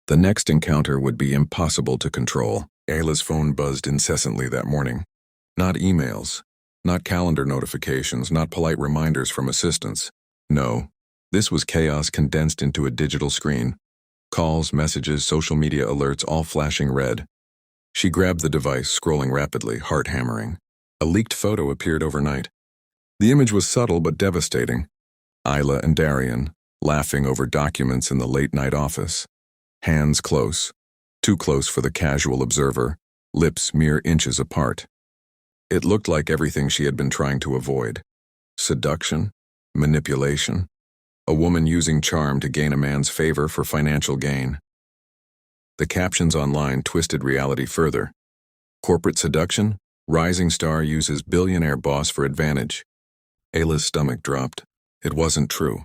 the next encounter would be impossible to control. Ayla's phone buzzed incessantly that morning. Not emails, not calendar notifications, not polite reminders from assistants. No, this was chaos condensed into a digital screen. Calls, messages, social media alerts, all flashing red. She grabbed the device, scrolling rapidly, heart hammering. A leaked photo appeared overnight. The image was subtle but devastating. Ayla and Darian, laughing over documents in the late-night office. Hands close, too close for the casual observer, lips mere inches apart. It looked like everything she had been trying to avoid. Seduction, manipulation, a woman using charm to gain a man's favor for financial gain. The captions online twisted reality further. Corporate seduction, rising star uses billionaire boss for advantage. Ayla's stomach dropped. It wasn't true.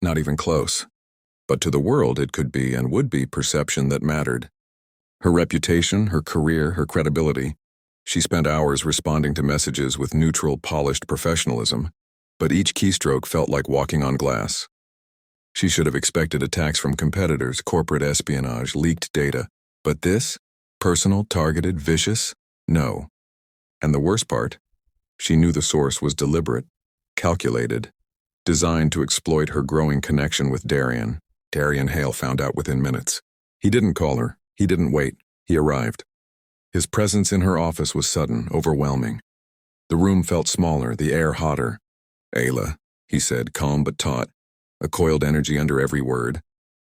Not even close. But to the world it could be and would be perception that mattered. Her reputation, her career, her credibility. She spent hours responding to messages with neutral, polished professionalism, but each keystroke felt like walking on glass. She should have expected attacks from competitors, corporate espionage, leaked data. But this? Personal, targeted, vicious? No. And the worst part? She knew the source was deliberate, calculated, designed to exploit her growing connection with Darian. Darian Hale found out within minutes. He didn't call her. He didn't wait. He arrived. His presence in her office was sudden, overwhelming. The room felt smaller, the air hotter. "Ayla," he said, calm but taut, a coiled energy under every word.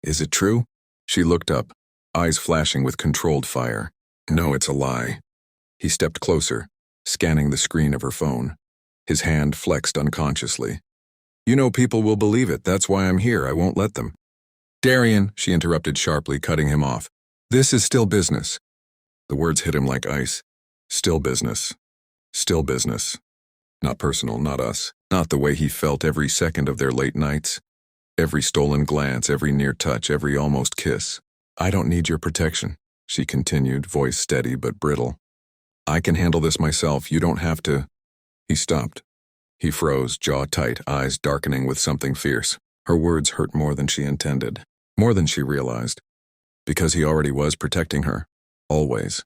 "Is it true?" She looked up, eyes flashing with controlled fire. "No, it's a lie." He stepped closer, scanning the screen of her phone. His hand flexed unconsciously. "You know people will believe it. That's why I'm here. I won't let them." "Darian," she interrupted sharply, cutting him off. "This is still business." The words hit him like ice. Still business. Still business. Not personal, not us. Not the way he felt every second of their late nights. Every stolen glance, every near touch, every almost kiss. "I don't need your protection," she continued, voice steady but brittle. "I can handle this myself. You don't have to." He stopped. He froze, jaw tight, eyes darkening with something fierce. Her words hurt more than she intended, more than she realized. Because he already was protecting her. Always.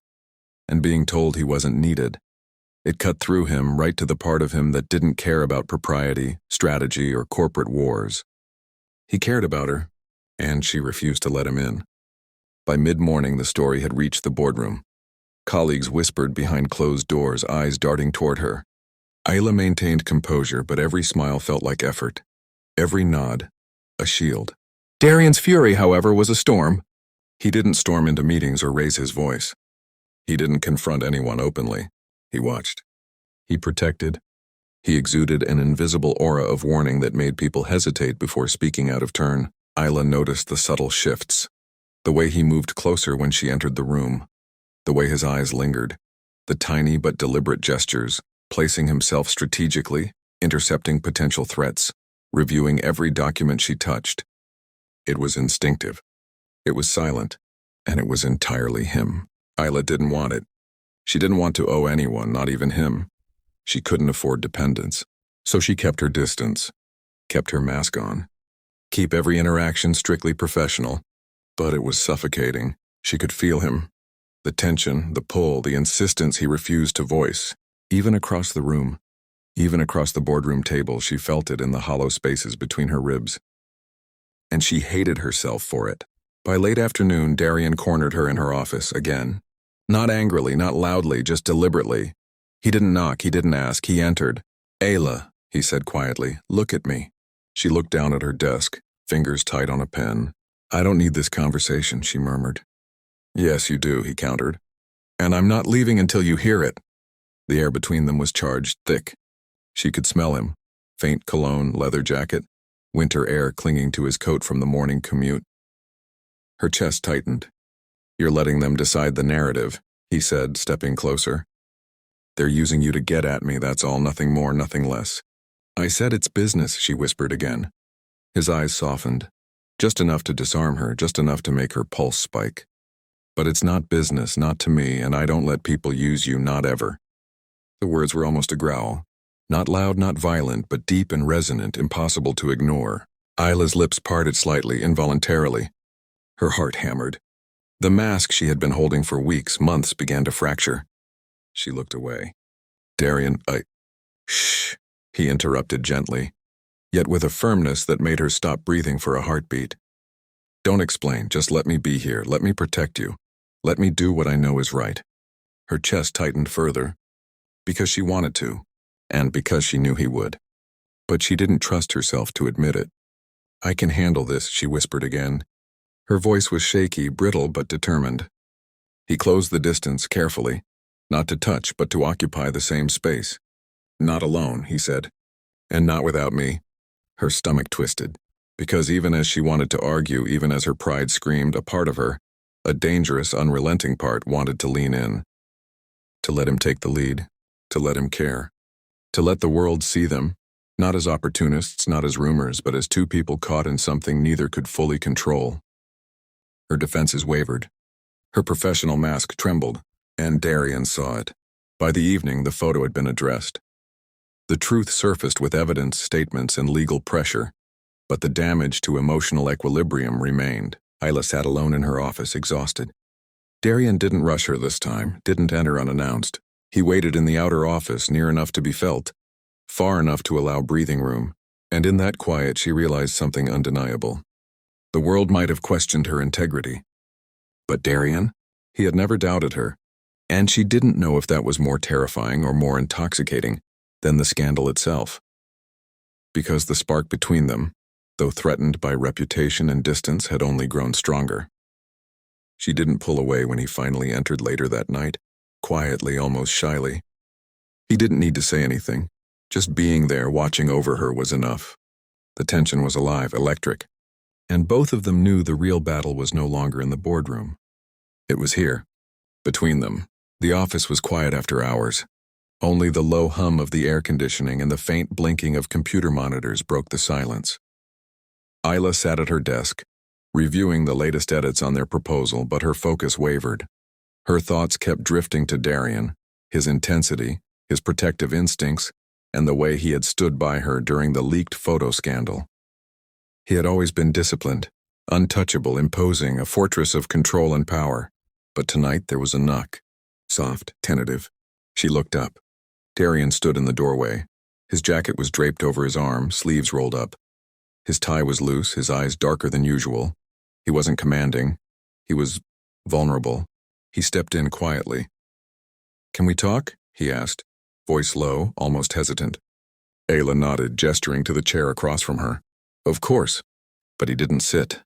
And being told he wasn't needed. It cut through him, right to the part of him that didn't care about propriety, strategy, or corporate wars. He cared about her, and she refused to let him in. By mid-morning, the story had reached the boardroom. Colleagues whispered behind closed doors, eyes darting toward her. Ayla maintained composure, but every smile felt like effort. Every nod, a shield. Darian's fury, however, was a storm. He didn't storm into meetings or raise his voice. He didn't confront anyone openly. He watched. He protected. He exuded an invisible aura of warning that made people hesitate before speaking out of turn. Ayla noticed the subtle shifts. The way he moved closer when she entered the room. The way his eyes lingered. The tiny but deliberate gestures, placing himself strategically, intercepting potential threats, reviewing every document she touched. It was instinctive. It was silent, and it was entirely him. Ayla didn't want it. She didn't want to owe anyone, not even him. She couldn't afford dependence, so she kept her distance, kept her mask on. Keep every interaction strictly professional, but it was suffocating. She could feel him. The tension, the pull, the insistence he refused to voice. Even across the room, even across the boardroom table, she felt it in the hollow spaces between her ribs. And she hated herself for it. By late afternoon, Darian cornered her in her office again. Not angrily, not loudly, just deliberately. He didn't knock, he didn't ask, he entered. "Ayla," he said quietly, "look at me." She looked down at her desk, fingers tight on a pen. "I don't need this conversation," she murmured. "Yes, you do," he countered. "And I'm not leaving until you hear it." The air between them was charged, thick. She could smell him. Faint cologne, leather jacket, winter air clinging to his coat from the morning commute. Her chest tightened. "You're letting them decide the narrative," he said, stepping closer. "They're using you to get at me, that's all, nothing more, nothing less." "I said it's business," she whispered again. His eyes softened. Just enough to disarm her, just enough to make her pulse spike. "But it's not business, not to me, and I don't let people use you, not ever." The words were almost a growl. Not loud, not violent, but deep and resonant, impossible to ignore. Ayla's lips parted slightly, involuntarily. Her heart hammered. The mask she had been holding for weeks, months, began to fracture. She looked away. "Darian, Shh," he interrupted gently, yet with a firmness that made her stop breathing for a heartbeat. "Don't explain, just let me be here, let me protect you. Let me do what I know is right." Her chest tightened further, because she wanted to, and because she knew he would. But she didn't trust herself to admit it. "I can handle this," she whispered again. Her voice was shaky, brittle, but determined. He closed the distance carefully, not to touch, but to occupy the same space. "Not alone," he said, "and not without me." Her stomach twisted, because even as she wanted to argue, even as her pride screamed, a part of her, a dangerous, unrelenting part, wanted to lean in. To let him take the lead, to let him care, to let the world see them, not as opportunists, not as rumors, but as two people caught in something neither could fully control. Her defenses wavered. Her professional mask trembled, and Darian saw it. By the evening, the photo had been addressed. The truth surfaced with evidence, statements, and legal pressure, but the damage to emotional equilibrium remained. Ayla sat alone in her office, exhausted. Darian didn't rush her this time, didn't enter unannounced. He waited in the outer office, near enough to be felt, far enough to allow breathing room, and in that quiet she realized something undeniable. The world might have questioned her integrity. But Darian? He had never doubted her, and she didn't know if that was more terrifying or more intoxicating than the scandal itself. Because the spark between them, though threatened by reputation and distance, had only grown stronger. She didn't pull away when he finally entered later that night, quietly, almost shyly. He didn't need to say anything. Just being there, watching over her, was enough. The tension was alive, electric, and both of them knew the real battle was no longer in the boardroom. It was here, between them. The office was quiet after hours. Only the low hum of the air conditioning and the faint blinking of computer monitors broke the silence. Ayla sat at her desk, reviewing the latest edits on their proposal, but her focus wavered. Her thoughts kept drifting to Darian, his intensity, his protective instincts, and the way he had stood by her during the leaked photo scandal. He had always been disciplined, untouchable, imposing, a fortress of control and power. But tonight there was a knock. Soft, tentative. She looked up. Darian stood in the doorway. His jacket was draped over his arm, sleeves rolled up. His tie was loose, his eyes darker than usual. He wasn't commanding. He was vulnerable. He stepped in quietly. "Can we talk?" he asked, voice low, almost hesitant. Ayla nodded, gesturing to the chair across from her. "Of course." But he didn't sit.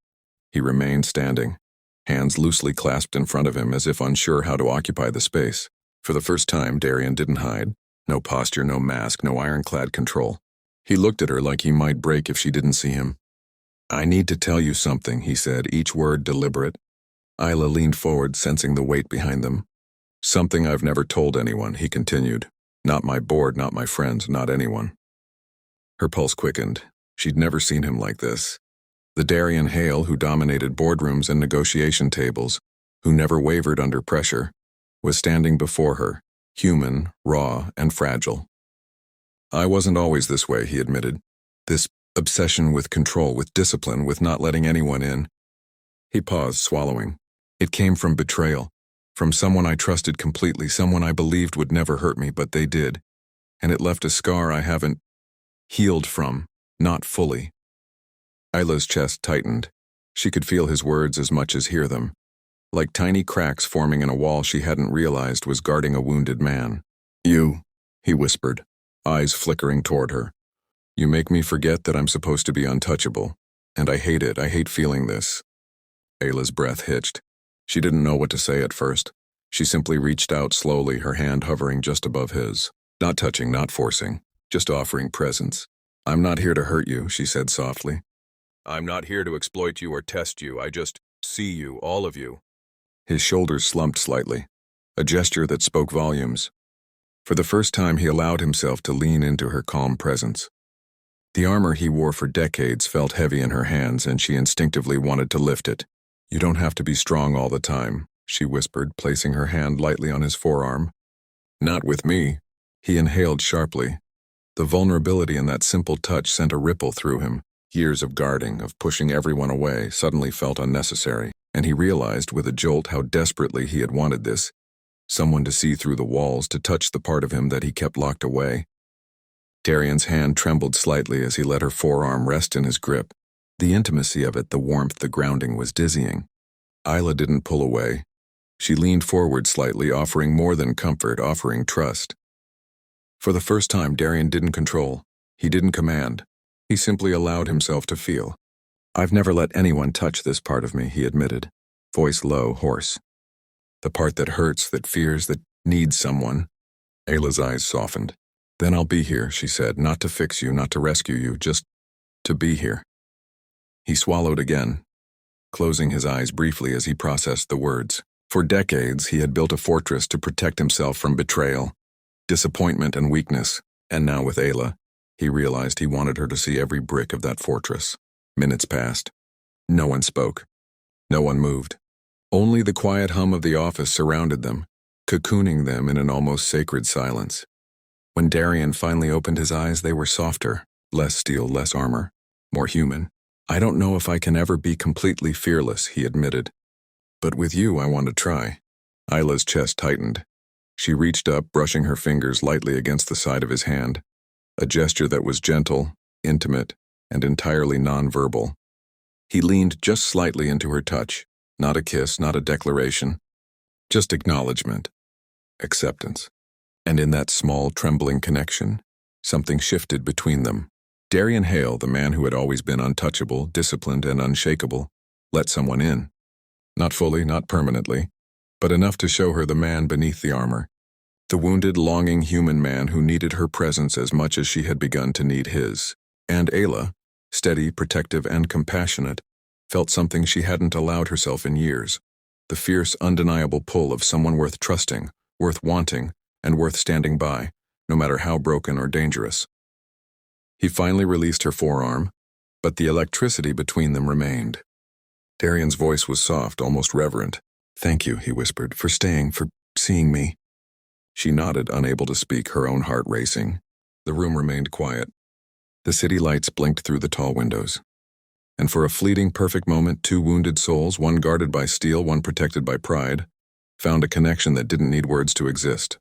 He remained standing, hands loosely clasped in front of him as if unsure how to occupy the space. For the first time, Darian didn't hide. No posture, no mask, no ironclad control. He looked at her like he might break if she didn't see him. "I need to tell you something," he said, each word deliberate. Ayla leaned forward, sensing the weight behind them. "Something I've never told anyone," he continued. "Not my board, not my friends, not anyone." Her pulse quickened. She'd never seen him like this. The Darian Hale who dominated boardrooms and negotiation tables, who never wavered under pressure, was standing before her, human, raw, and fragile. "I wasn't always this way," he admitted. "This obsession with control, with discipline, with not letting anyone in." He paused, swallowing. "It came from betrayal, from someone I trusted completely, someone I believed would never hurt me, but they did. And it left a scar I haven't healed from, not fully." Ayla's chest tightened. She could feel his words as much as hear them, like tiny cracks forming in a wall she hadn't realized was guarding a wounded man. "You," he whispered, eyes flickering toward her. "You make me forget that I'm supposed to be untouchable, and I hate it. I hate feeling this." Ayla's breath hitched. She didn't know what to say at first. She simply reached out slowly, her hand hovering just above his. Not touching, not forcing, just offering presence. "I'm not here to hurt you," she said softly. "I'm not here to exploit you or test you. I just see you, all of you." His shoulders slumped slightly, a gesture that spoke volumes. For the first time, he allowed himself to lean into her calm presence. The armor he wore for decades felt heavy in her hands, and she instinctively wanted to lift it. "You don't have to be strong all the time," she whispered, placing her hand lightly on his forearm. "Not with me." He inhaled sharply. The vulnerability in that simple touch sent a ripple through him. Years of guarding, of pushing everyone away, suddenly felt unnecessary, and he realized with a jolt how desperately he had wanted this. Someone to see through the walls, to touch the part of him that he kept locked away. Darian's hand trembled slightly as he let her forearm rest in his grip. The intimacy of it, the warmth, the grounding was dizzying. Ayla didn't pull away. She leaned forward slightly, offering more than comfort, offering trust. For the first time, Darian didn't control. He didn't command. He simply allowed himself to feel. "I've never let anyone touch this part of me," he admitted, voice low, hoarse. "The part that hurts, that fears, that needs someone." Ayla's eyes softened. "Then I'll be here," she said, "not to fix you, not to rescue you, just to be here." He swallowed again, closing his eyes briefly as he processed the words. For decades, he had built a fortress to protect himself from betrayal, disappointment, and weakness, and now with Ayla, he realized he wanted her to see every brick of that fortress. Minutes passed. No one spoke. No one moved. Only the quiet hum of the office surrounded them, cocooning them in an almost sacred silence. When Darian finally opened his eyes, they were softer, less steel, less armor, more human. "I don't know if I can ever be completely fearless," he admitted. "But with you, I want to try." Ayla's chest tightened. She reached up, brushing her fingers lightly against the side of his hand, a gesture that was gentle, intimate, and entirely nonverbal. He leaned just slightly into her touch, not a kiss, not a declaration, just acknowledgement, acceptance. And in that small, trembling connection, something shifted between them. Darian Hale, the man who had always been untouchable, disciplined, and unshakable, let someone in. Not fully, not permanently, but enough to show her the man beneath the armor. The wounded, longing human man who needed her presence as much as she had begun to need his. And Ayla, steady, protective, and compassionate, felt something she hadn't allowed herself in years. The fierce, undeniable pull of someone worth trusting, worth wanting, and worth standing by, no matter how broken or dangerous. He finally released her forearm, but the electricity between them remained. Darian's voice was soft, almost reverent. "Thank you," he whispered, "for staying, for seeing me." She nodded, unable to speak, her own heart racing. The room remained quiet. The city lights blinked through the tall windows. And for a fleeting, perfect moment, two wounded souls, one guarded by steel, one protected by pride, found a connection that didn't need words to exist.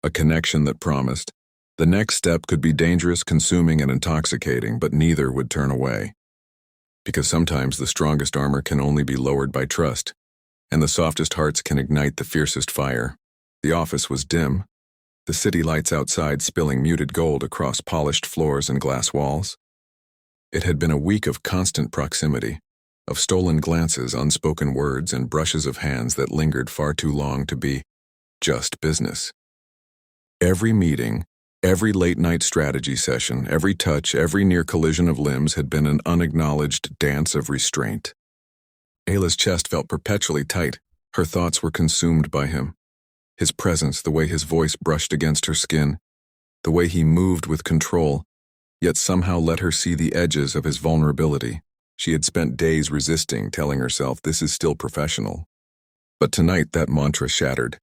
A connection that promised. The next step could be dangerous, consuming, and intoxicating, but neither would turn away. Because sometimes the strongest armor can only be lowered by trust, and the softest hearts can ignite the fiercest fire. The office was dim, the city lights outside spilling muted gold across polished floors and glass walls. It had been a week of constant proximity, of stolen glances, unspoken words, and brushes of hands that lingered far too long to be just business. Every meeting, every late-night strategy session, every touch, every near collision of limbs had been an unacknowledged dance of restraint. Ayla's chest felt perpetually tight. Her thoughts were consumed by him. His presence, the way his voice brushed against her skin, the way he moved with control, yet somehow let her see the edges of his vulnerability. She had spent days resisting, telling herself this is still professional. But tonight that mantra shattered.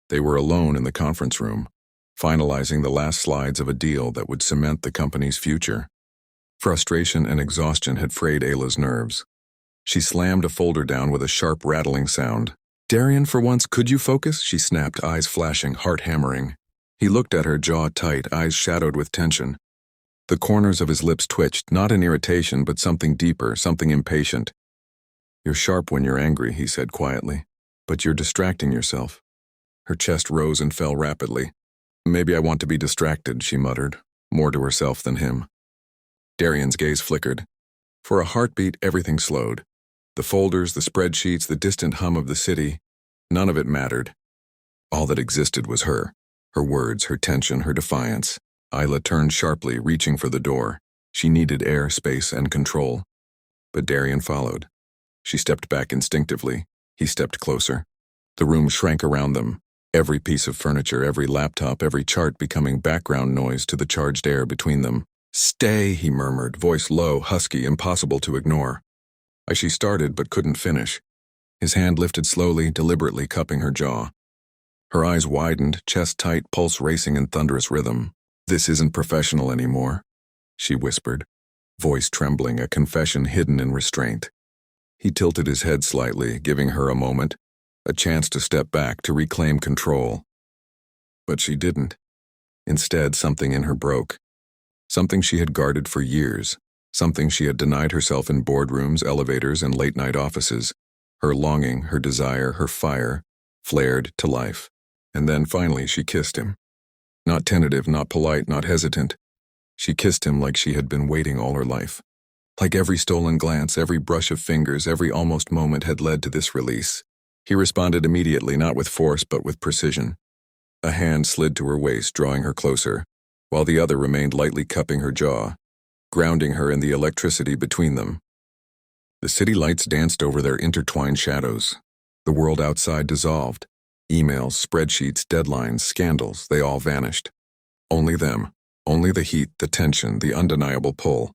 They were alone in the conference room, finalizing the last slides of a deal that would cement the company's future. Frustration and exhaustion had frayed Ayla's nerves. She slammed a folder down with a sharp rattling sound. "Darian, for once, could you focus?" she snapped, eyes flashing, heart hammering. He looked at her, jaw tight, eyes shadowed with tension. The corners of his lips twitched, not in irritation, but something deeper, something impatient. "You're sharp when you're angry," he said quietly, "but you're distracting yourself." Her chest rose and fell rapidly. "Maybe I want to be distracted," she muttered, more to herself than him. Darian's gaze flickered. For a heartbeat, everything slowed. The folders, the spreadsheets, the distant hum of the city, none of it mattered. All that existed was her words, her tension, her defiance. Ayla turned sharply, reaching for the door. She needed air, space, and control. But Darian followed. She stepped back instinctively. He stepped closer. The room shrank around them, every piece of furniture, every laptop, every chart becoming background noise to the charged air between them. "Stay," he murmured, voice low, husky, impossible to ignore. She started but couldn't finish. His hand lifted slowly, deliberately cupping her jaw. Her eyes widened, chest tight, pulse racing in thunderous rhythm. "This isn't professional anymore," she whispered, voice trembling, a confession hidden in restraint. He tilted his head slightly, giving her a moment, a chance to step back, to reclaim control. But she didn't. Instead, something in her broke. Something she had guarded for years. Something she had denied herself in boardrooms, elevators, and late-night offices. Her longing, her desire, her fire, flared to life. And then finally she kissed him. Not tentative, not polite, not hesitant. She kissed him like she had been waiting all her life. Like every stolen glance, every brush of fingers, every almost moment had led to this release. He responded immediately, not with force but with precision. A hand slid to her waist, drawing her closer, while the other remained lightly cupping her jaw, grounding her in the electricity between them. The city lights danced over their intertwined shadows. The world outside dissolved. Emails, spreadsheets, deadlines, scandals, they all vanished. Only them, only the heat, the tension, the undeniable pull.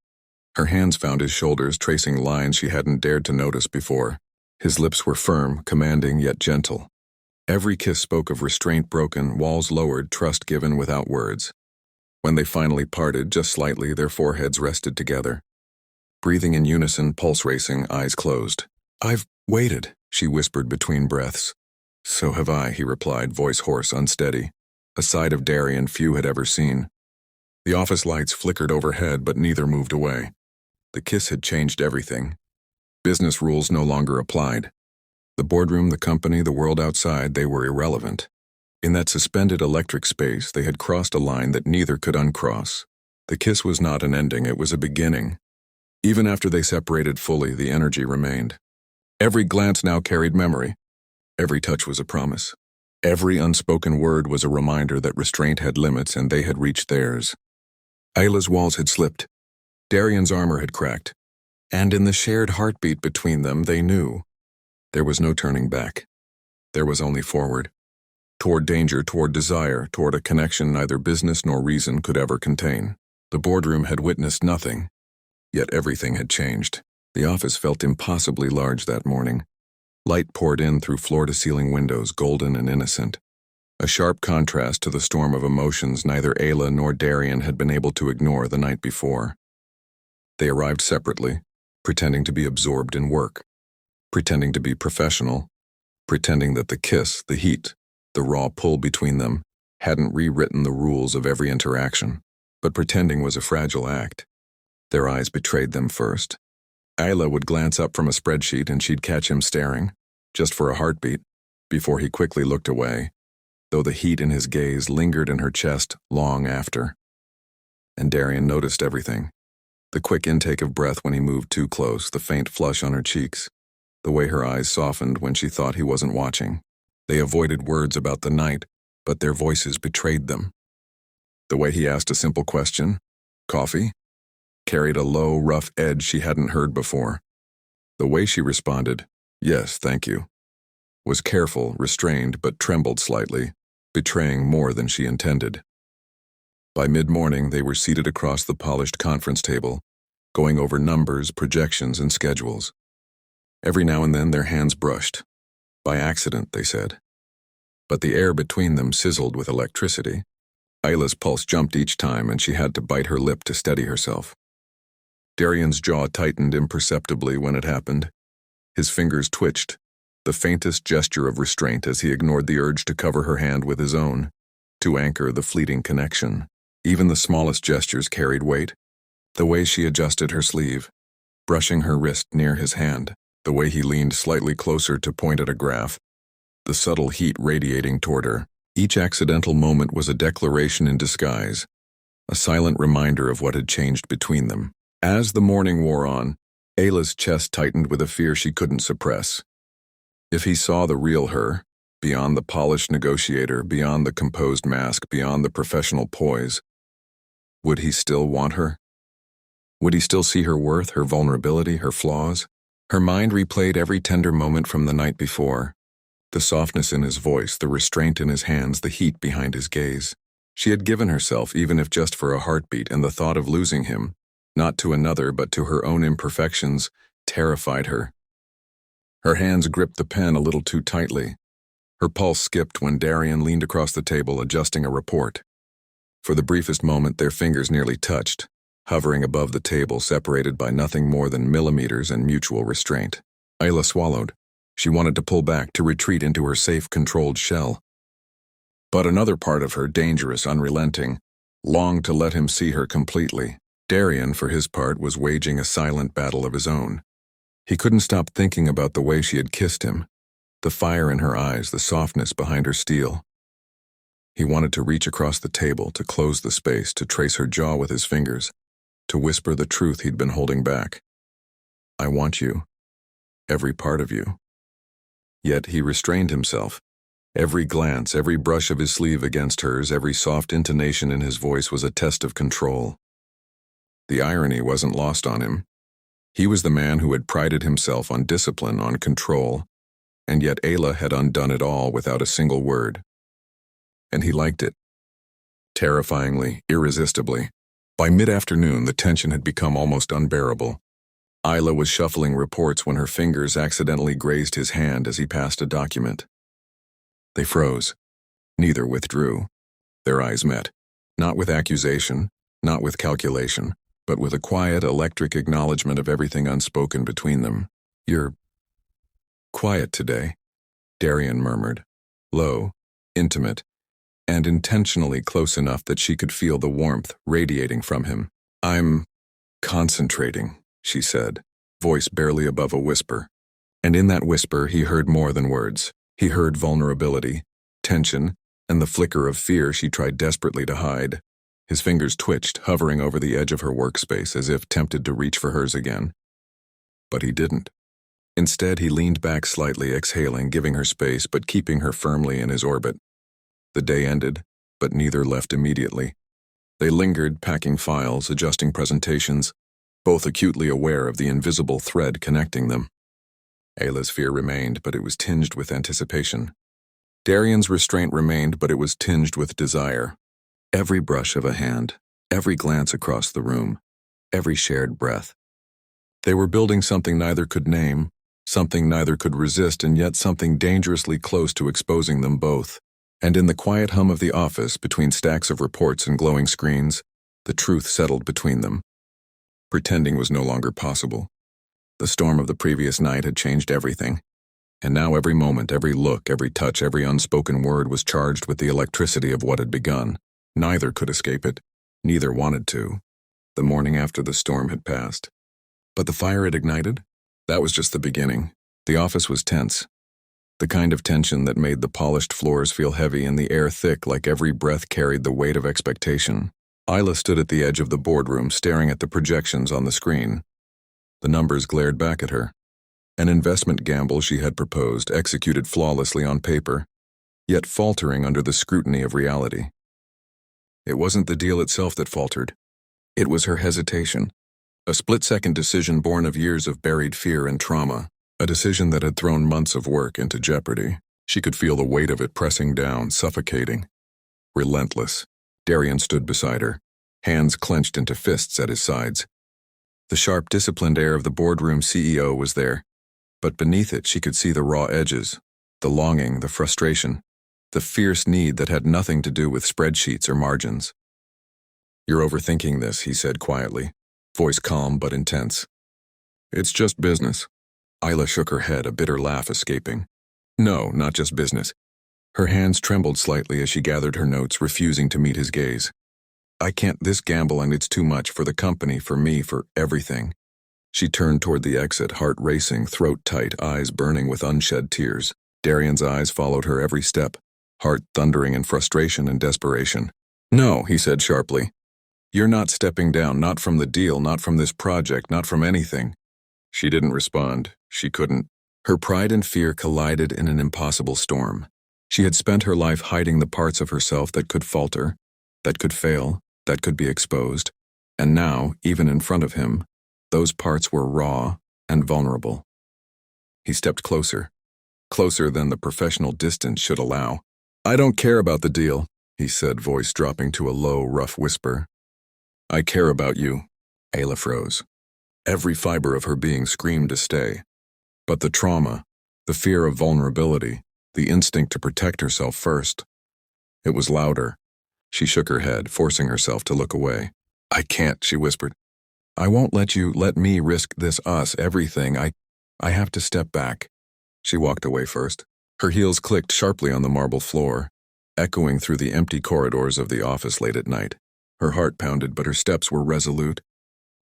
Her hands found his shoulders, tracing lines she hadn't dared to notice before. His lips were firm, commanding, yet gentle. Every kiss spoke of restraint broken, walls lowered, trust given without words. When they finally parted, just slightly, their foreheads rested together. Breathing in unison, pulse racing, eyes closed. "I've waited," she whispered between breaths. "So have I," he replied, voice hoarse, unsteady. A side of Darian few had ever seen. The office lights flickered overhead, but neither moved away. The kiss had changed everything. Business rules no longer applied. The boardroom, the company, the world outside, they were irrelevant. In that suspended electric space, they had crossed a line that neither could uncross. The kiss was not an ending, it was a beginning. Even after they separated fully, the energy remained. Every glance now carried memory. Every touch was a promise. Every unspoken word was a reminder that restraint had limits and they had reached theirs. Ayla's walls had slipped. Darian's armor had cracked. And in the shared heartbeat between them, they knew. There was no turning back. There was only forward. Toward danger, toward desire, toward a connection neither business nor reason could ever contain. The boardroom had witnessed nothing. Yet everything had changed. The office felt impossibly large that morning. Light poured in through floor-to-ceiling windows, golden and innocent. A sharp contrast to the storm of emotions neither Ayla nor Darian had been able to ignore the night before. They arrived separately, pretending to be absorbed in work, pretending to be professional, pretending that the kiss, the heat, the raw pull between them hadn't rewritten the rules of every interaction. But pretending was a fragile act. Their eyes betrayed them first. Ayla would glance up from a spreadsheet and she'd catch him staring, just for a heartbeat, before he quickly looked away, though the heat in his gaze lingered in her chest long after. And Darian noticed everything. The quick intake of breath when he moved too close, the faint flush on her cheeks, the way her eyes softened when she thought he wasn't watching. They avoided words about the night, but their voices betrayed them. The way he asked a simple question, "Coffee?" carried a low, rough edge she hadn't heard before. The way she responded, "Yes, thank you," was careful, restrained, but trembled slightly, betraying more than she intended. By mid-morning, they were seated across the polished conference table, going over numbers, projections, and schedules. Every now and then their hands brushed. By accident, they said. But the air between them sizzled with electricity. Ayla's pulse jumped each time and she had to bite her lip to steady herself. Darian's jaw tightened imperceptibly when it happened. His fingers twitched, the faintest gesture of restraint as he ignored the urge to cover her hand with his own, to anchor the fleeting connection. Even the smallest gestures carried weight. The way she adjusted her sleeve, brushing her wrist near his hand, the way he leaned slightly closer to point at a graph, the subtle heat radiating toward her. Each accidental moment was a declaration in disguise, a silent reminder of what had changed between them. As the morning wore on, Ayla's chest tightened with a fear she couldn't suppress. If he saw the real her, beyond the polished negotiator, beyond the composed mask, beyond the professional poise, would he still want her? Would he still see her worth, her vulnerability, her flaws? Her mind replayed every tender moment from the night before. The softness in his voice, the restraint in his hands, the heat behind his gaze. She had given herself, even if just for a heartbeat, and the thought of losing him, not to another but to her own imperfections, terrified her. Her hands gripped the pen a little too tightly. Her pulse skipped when Darian leaned across the table adjusting a report. For the briefest moment their fingers nearly touched, hovering above the table separated by nothing more than millimeters and mutual restraint. Ayla swallowed. She wanted to pull back, to retreat into her safe, controlled shell. But another part of her, dangerous, unrelenting, longed to let him see her completely. Darian, for his part, was waging a silent battle of his own. He couldn't stop thinking about the way she had kissed him, the fire in her eyes, the softness behind her steel. He wanted to reach across the table, to close the space, to trace her jaw with his fingers, to whisper the truth he'd been holding back. "I want you, every part of you." Yet he restrained himself. Every glance, every brush of his sleeve against hers, every soft intonation in his voice was a test of control. The irony wasn't lost on him. He was the man who had prided himself on discipline, on control, and yet Ayla had undone it all without a single word. And he liked it. Terrifyingly, irresistibly. By mid-afternoon, the tension had become almost unbearable. Ayla was shuffling reports when her fingers accidentally grazed his hand as he passed a document. They froze. Neither withdrew. Their eyes met. Not with accusation, not with calculation, but with a quiet, electric acknowledgement of everything unspoken between them. "You're quiet today," Darian murmured, low, intimate, and intentionally close enough that she could feel the warmth radiating from him. "I'm concentrating," she said, voice barely above a whisper. And in that whisper, he heard more than words. He heard vulnerability, tension, and the flicker of fear she tried desperately to hide. His fingers twitched, hovering over the edge of her workspace as if tempted to reach for hers again. But he didn't. Instead, he leaned back slightly, exhaling, giving her space, but keeping her firmly in his orbit. The day ended, but neither left immediately. They lingered, packing files, adjusting presentations, both acutely aware of the invisible thread connecting them. Ayla's fear remained, but it was tinged with anticipation. Darian's restraint remained, but it was tinged with desire. Every brush of a hand, every glance across the room, every shared breath. They were building something neither could name, something neither could resist, and yet something dangerously close to exposing them both. And in the quiet hum of the office, between stacks of reports and glowing screens, the truth settled between them. Pretending was no longer possible. The storm of the previous night had changed everything, and now every moment, every look, every touch, every unspoken word was charged with the electricity of what had begun. Neither could escape it. Neither wanted to. The morning after the storm had passed. But the fire had ignited? That was just the beginning. The office was tense. The kind of tension that made the polished floors feel heavy and the air thick, like every breath carried the weight of expectation. Ayla stood at the edge of the boardroom, staring at the projections on the screen. The numbers glared back at her. An investment gamble she had proposed, executed flawlessly on paper, yet faltering under the scrutiny of reality. It wasn't the deal itself that faltered. It was her hesitation. A split-second decision born of years of buried fear and trauma. A decision that had thrown months of work into jeopardy. She could feel the weight of it pressing down, suffocating. Relentless. Darian stood beside her, hands clenched into fists at his sides. The sharp, disciplined air of the boardroom CEO was there, but beneath it she could see the raw edges, the longing, the frustration, the fierce need that had nothing to do with spreadsheets or margins. "You're overthinking this," he said quietly, voice calm but intense. "It's just business." Ayla shook her head, a bitter laugh escaping. "No, not just business." Her hands trembled slightly as she gathered her notes, refusing to meet his gaze. "I can't this gamble, and it's too much for the company, for me, for everything." She turned toward the exit, heart racing, throat tight, eyes burning with unshed tears. Darian's eyes followed her every step, heart thundering in frustration and desperation. "No," he said sharply. "You're not stepping down, not from the deal, not from this project, not from anything." She didn't respond. She couldn't. Her pride and fear collided in an impossible storm. She had spent her life hiding the parts of herself that could falter, that could fail, that could be exposed, and now, even in front of him, those parts were raw and vulnerable. He stepped closer, closer than the professional distance should allow. "I don't care about the deal," he said, voice dropping to a low, rough whisper. "I care about you." Ayla froze. Every fiber of her being screamed to stay. But the trauma, the fear of vulnerability, the instinct to protect herself first, it was louder. She shook her head, forcing herself to look away. "I can't," she whispered. "I won't let me risk this, us, everything. I have to step back." She walked away first. Her heels clicked sharply on the marble floor, echoing through the empty corridors of the office late at night. Her heart pounded, but her steps were resolute.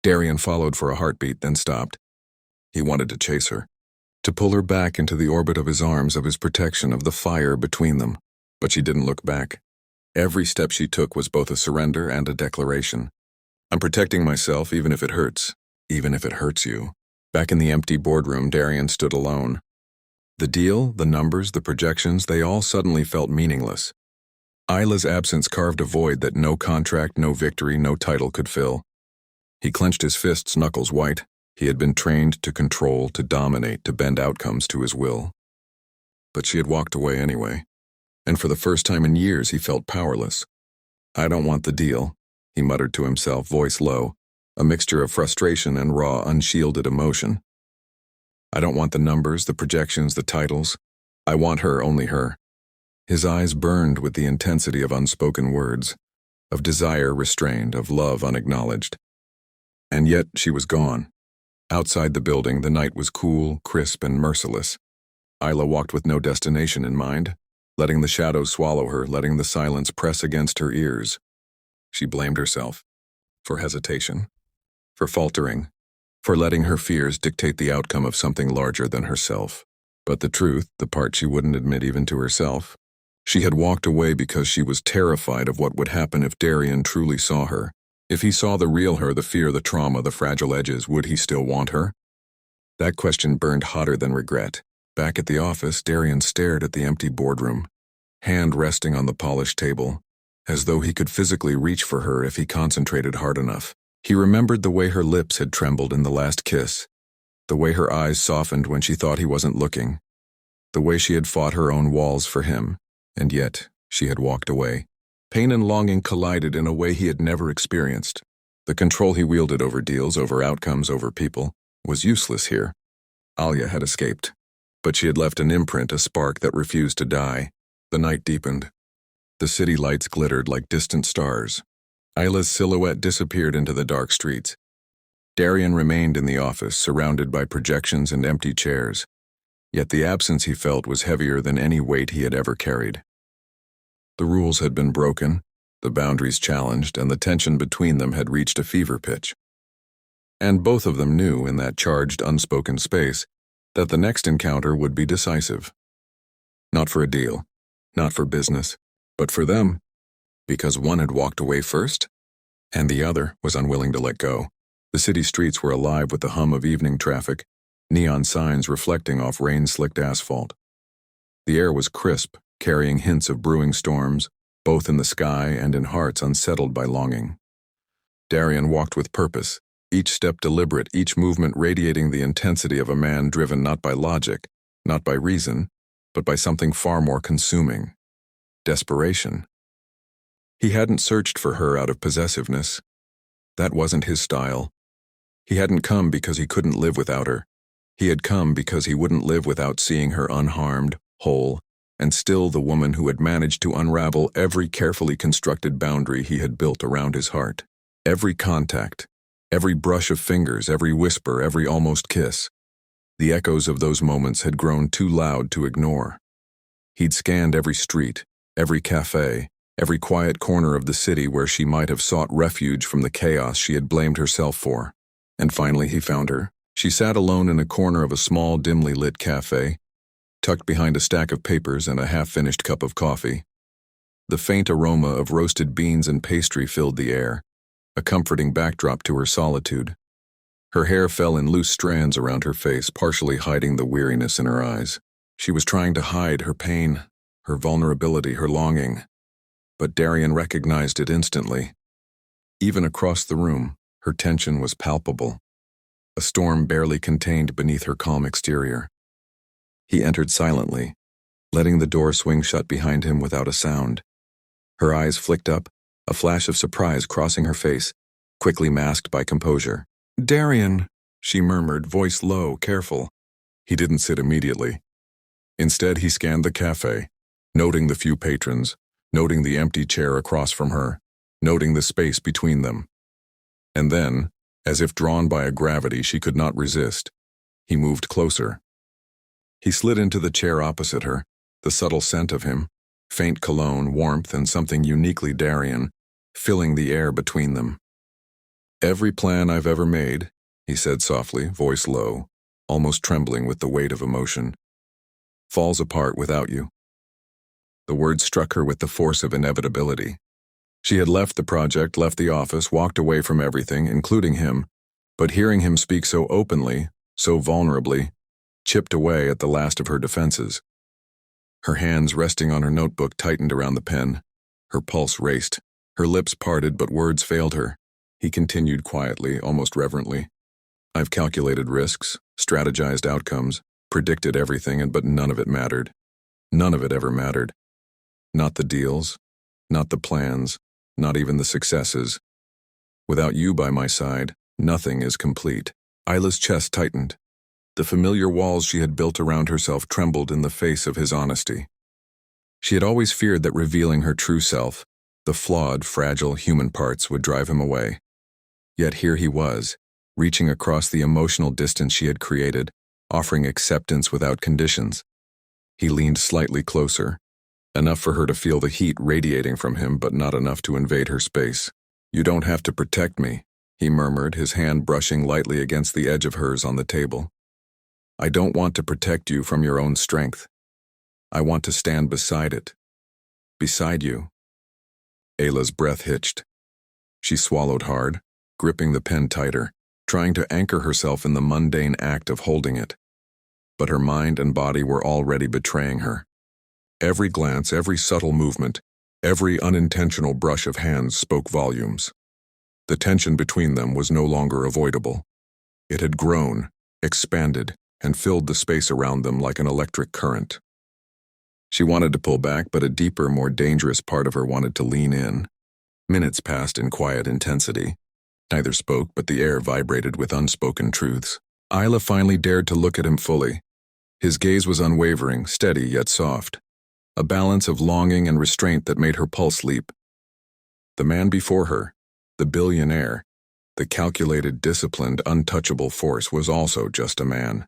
Darian followed for a heartbeat, then stopped. He wanted to chase her, to pull her back into the orbit of his arms, of his protection, of the fire between them. But she didn't look back. Every step she took was both a surrender and a declaration. "I'm protecting myself, even if it hurts. Even if it hurts you." Back in the empty boardroom, Darian stood alone. The deal, the numbers, the projections, they all suddenly felt meaningless. Ayla's absence carved a void that no contract, no victory, no title could fill. He clenched his fists, knuckles white. He had been trained to control, to dominate, to bend outcomes to his will. But she had walked away anyway. And for the first time in years, he felt powerless. "I don't want the deal," he muttered to himself, voice low, a mixture of frustration and raw, unshielded emotion. "I don't want the numbers, the projections, the titles. I want her, only her." His eyes burned with the intensity of unspoken words, of desire restrained, of love unacknowledged. And yet she was gone. Outside the building, the night was cool, crisp, and merciless. Ayla walked with no destination in mind, letting the shadows swallow her, letting the silence press against her ears. She blamed herself for hesitation, for faltering, for letting her fears dictate the outcome of something larger than herself. But the truth, the part she wouldn't admit even to herself, she had walked away because she was terrified of what would happen if Darian truly saw her. If he saw the real her, the fear, the trauma, the fragile edges, would he still want her? That question burned hotter than regret. Back at the office, Darian stared at the empty boardroom, hand resting on the polished table, as though he could physically reach for her if he concentrated hard enough. He remembered the way her lips had trembled in the last kiss, the way her eyes softened when she thought he wasn't looking, the way she had fought her own walls for him, and yet she had walked away. Pain and longing collided in a way he had never experienced. The control he wielded over deals, over outcomes, over people, was useless here. Ayla had escaped, but she had left an imprint, a spark that refused to die. The night deepened. The city lights glittered like distant stars. Ayla's silhouette disappeared into the dark streets. Darian remained in the office, surrounded by projections and empty chairs. Yet the absence he felt was heavier than any weight he had ever carried. The rules had been broken, the boundaries challenged, and the tension between them had reached a fever pitch. And both of them knew, in that charged, unspoken space, that the next encounter would be decisive. Not for a deal, not for business, but for them, because one had walked away first, and the other was unwilling to let go. The city streets were alive with the hum of evening traffic, neon signs reflecting off rain-slicked asphalt. The air was crisp, carrying hints of brewing storms, both in the sky and in hearts unsettled by longing. Darian walked with purpose, each step deliberate, each movement radiating the intensity of a man driven not by logic, not by reason, but by something far more consuming: desperation. He hadn't searched for her out of possessiveness. That wasn't his style. He hadn't come because he couldn't live without her. He had come because he wouldn't live without seeing her unharmed, whole, and still the woman who had managed to unravel every carefully constructed boundary he had built around his heart. Every contact, every brush of fingers, every whisper, every almost kiss. The echoes of those moments had grown too loud to ignore. He'd scanned every street, every cafe, every quiet corner of the city where she might have sought refuge from the chaos she had blamed herself for. And finally he found her. She sat alone in a corner of a small, dimly lit cafe, tucked behind a stack of papers and a half-finished cup of coffee. The faint aroma of roasted beans and pastry filled the air, a comforting backdrop to her solitude. Her hair fell in loose strands around her face, partially hiding the weariness in her eyes. She was trying to hide her pain, her vulnerability, her longing. But Darian recognized it instantly. Even across the room, her tension was palpable, a storm barely contained beneath her calm exterior. He entered silently, letting the door swing shut behind him without a sound. Her eyes flicked up, a flash of surprise crossing her face, quickly masked by composure. "Darian," she murmured, voice low, careful. He didn't sit immediately. Instead, he scanned the cafe, noting the few patrons, noting the empty chair across from her, noting the space between them. And then, as if drawn by a gravity she could not resist, he moved closer. He slid into the chair opposite her, the subtle scent of him, faint cologne, warmth, and something uniquely Darian, filling the air between them. "Every plan I've ever made," he said softly, voice low, almost trembling with the weight of emotion, "falls apart without you." The words struck her with the force of inevitability. She had left the project, left the office, walked away from everything, including him, but hearing him speak so openly, so vulnerably, chipped away at the last of her defenses. Her hands resting on her notebook tightened around the pen. Her pulse raced. Her lips parted, but words failed her. He continued quietly, almost reverently. "I've calculated risks, strategized outcomes, predicted everything, but none of it mattered. None of it ever mattered. Not the deals, not the plans, not even the successes. Without you by my side, nothing is complete." Ayla's chest tightened. The familiar walls she had built around herself trembled in the face of his honesty. She had always feared that revealing her true self, the flawed, fragile human parts, would drive him away. Yet here he was, reaching across the emotional distance she had created, offering acceptance without conditions. He leaned slightly closer, enough for her to feel the heat radiating from him, but not enough to invade her space. "You don't have to protect me," he murmured, his hand brushing lightly against the edge of hers on the table. I don't want to protect you from your own strength. I want to stand beside it. Beside you. Ayla's breath hitched. She swallowed hard, gripping the pen tighter, trying to anchor herself in the mundane act of holding it. But her mind and body were already betraying her. Every glance, every subtle movement, every unintentional brush of hands spoke volumes. The tension between them was no longer avoidable. It had grown, expanded, and filled the space around them like an electric current. She wanted to pull back, but a deeper, more dangerous part of her wanted to lean in. Minutes passed in quiet intensity. Neither spoke, but the air vibrated with unspoken truths. Ayla finally dared to look at him fully. His gaze was unwavering, steady yet soft. A balance of longing and restraint that made her pulse leap. The man before her, the billionaire, the calculated, disciplined, untouchable force, was also just a man.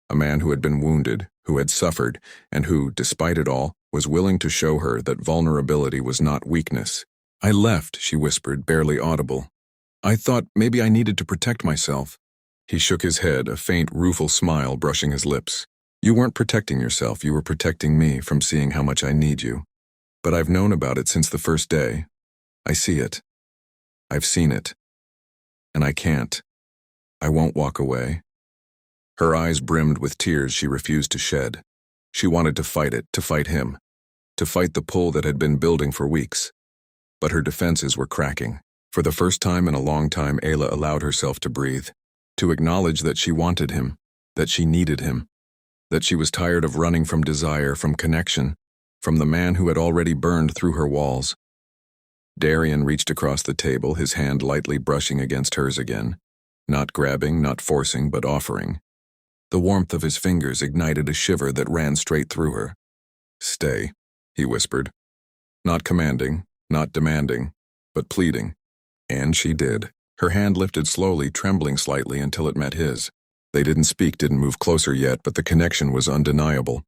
A man who had been wounded, who had suffered, and who, despite it all, was willing to show her that vulnerability was not weakness. I left, she whispered, barely audible. I thought maybe I needed to protect myself. He shook his head, a faint, rueful smile brushing his lips. You weren't protecting yourself, you were protecting me from seeing how much I need you. But I've known about it since the first day. I see it. I've seen it. And I can't. I won't walk away. Her eyes brimmed with tears she refused to shed. She wanted to fight it, to fight him, to fight the pull that had been building for weeks. But her defenses were cracking. For the first time in a long time, Ayla allowed herself to breathe, to acknowledge that she wanted him, that she needed him, that she was tired of running from desire, from connection, from the man who had already burned through her walls. Darian reached across the table, his hand lightly brushing against hers again, not grabbing, not forcing, but offering. The warmth of his fingers ignited a shiver that ran straight through her. Stay, he whispered. Not commanding, not demanding, but pleading. And she did. Her hand lifted slowly, trembling slightly until it met his. They didn't speak, didn't move closer yet, but the connection was undeniable.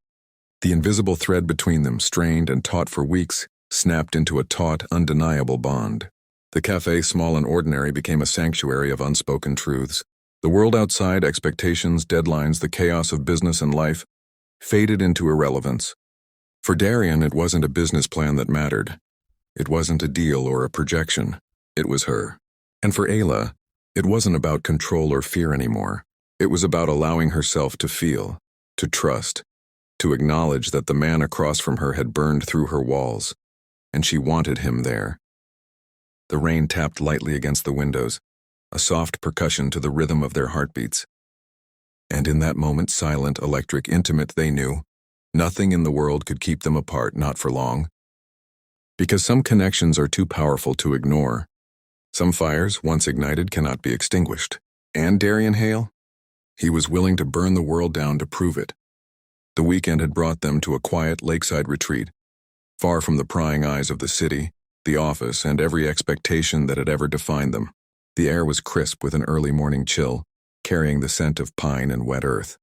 The invisible thread between them, strained and taut for weeks, snapped into a taut, undeniable bond. The cafe, small and ordinary, became a sanctuary of unspoken truths. The world outside, expectations, deadlines, the chaos of business and life, faded into irrelevance. For Darian, it wasn't a business plan that mattered. It wasn't a deal or a projection. It was her. And for Ayla, it wasn't about control or fear anymore. It was about allowing herself to feel, to trust, to acknowledge that the man across from her had burned through her walls, and she wanted him there. The rain tapped lightly against the windows, a soft percussion to the rhythm of their heartbeats. And in that moment, silent, electric, intimate, they knew, nothing in the world could keep them apart, not for long. Because some connections are too powerful to ignore. Some fires, once ignited, cannot be extinguished. And Darian Hale? He was willing to burn the world down to prove it. The weekend had brought them to a quiet lakeside retreat, far from the prying eyes of the city, the office, and every expectation that had ever defined them. The air was crisp with an early morning chill, carrying the scent of pine and wet earth.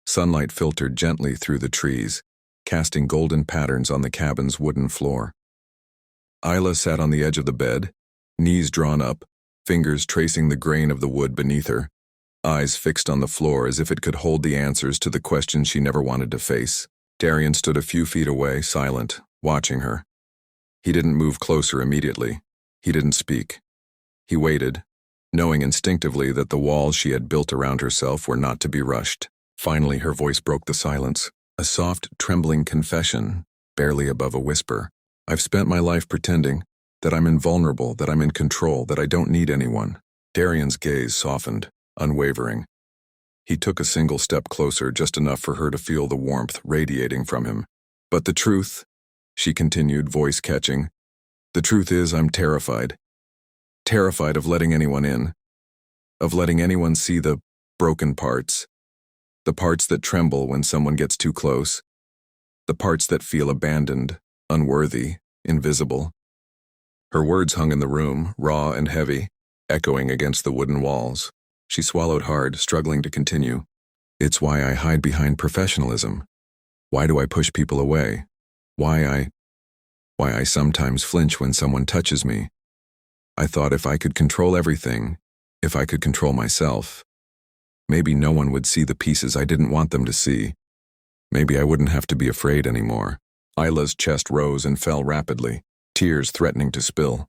Sunlight filtered gently through the trees, casting golden patterns on the cabin's wooden floor. Ayla sat on the edge of the bed, knees drawn up, fingers tracing the grain of the wood beneath her, eyes fixed on the floor as if it could hold the answers to the questions she never wanted to face. Darian stood a few feet away, silent, watching her. He didn't move closer immediately. He didn't speak. He waited, knowing instinctively that the walls she had built around herself were not to be rushed. Finally, her voice broke the silence, a soft, trembling confession, barely above a whisper. I've spent my life pretending that I'm invulnerable, that I'm in control, that I don't need anyone. Darian's gaze softened, unwavering. He took a single step closer, just enough for her to feel the warmth radiating from him. But the truth, she continued, voice catching, the truth is I'm terrified. Terrified of letting anyone in, of letting anyone see the broken parts, the parts that tremble when someone gets too close, the parts that feel abandoned, unworthy, invisible. Her words hung in the room, raw and heavy, echoing against the wooden walls. She swallowed hard, struggling to continue. It's why I hide behind professionalism. Why do I push people away? Why I sometimes flinch when someone touches me. I thought if I could control everything, if I could control myself, maybe no one would see the pieces I didn't want them to see. Maybe I wouldn't have to be afraid anymore. Ayla's chest rose and fell rapidly, tears threatening to spill.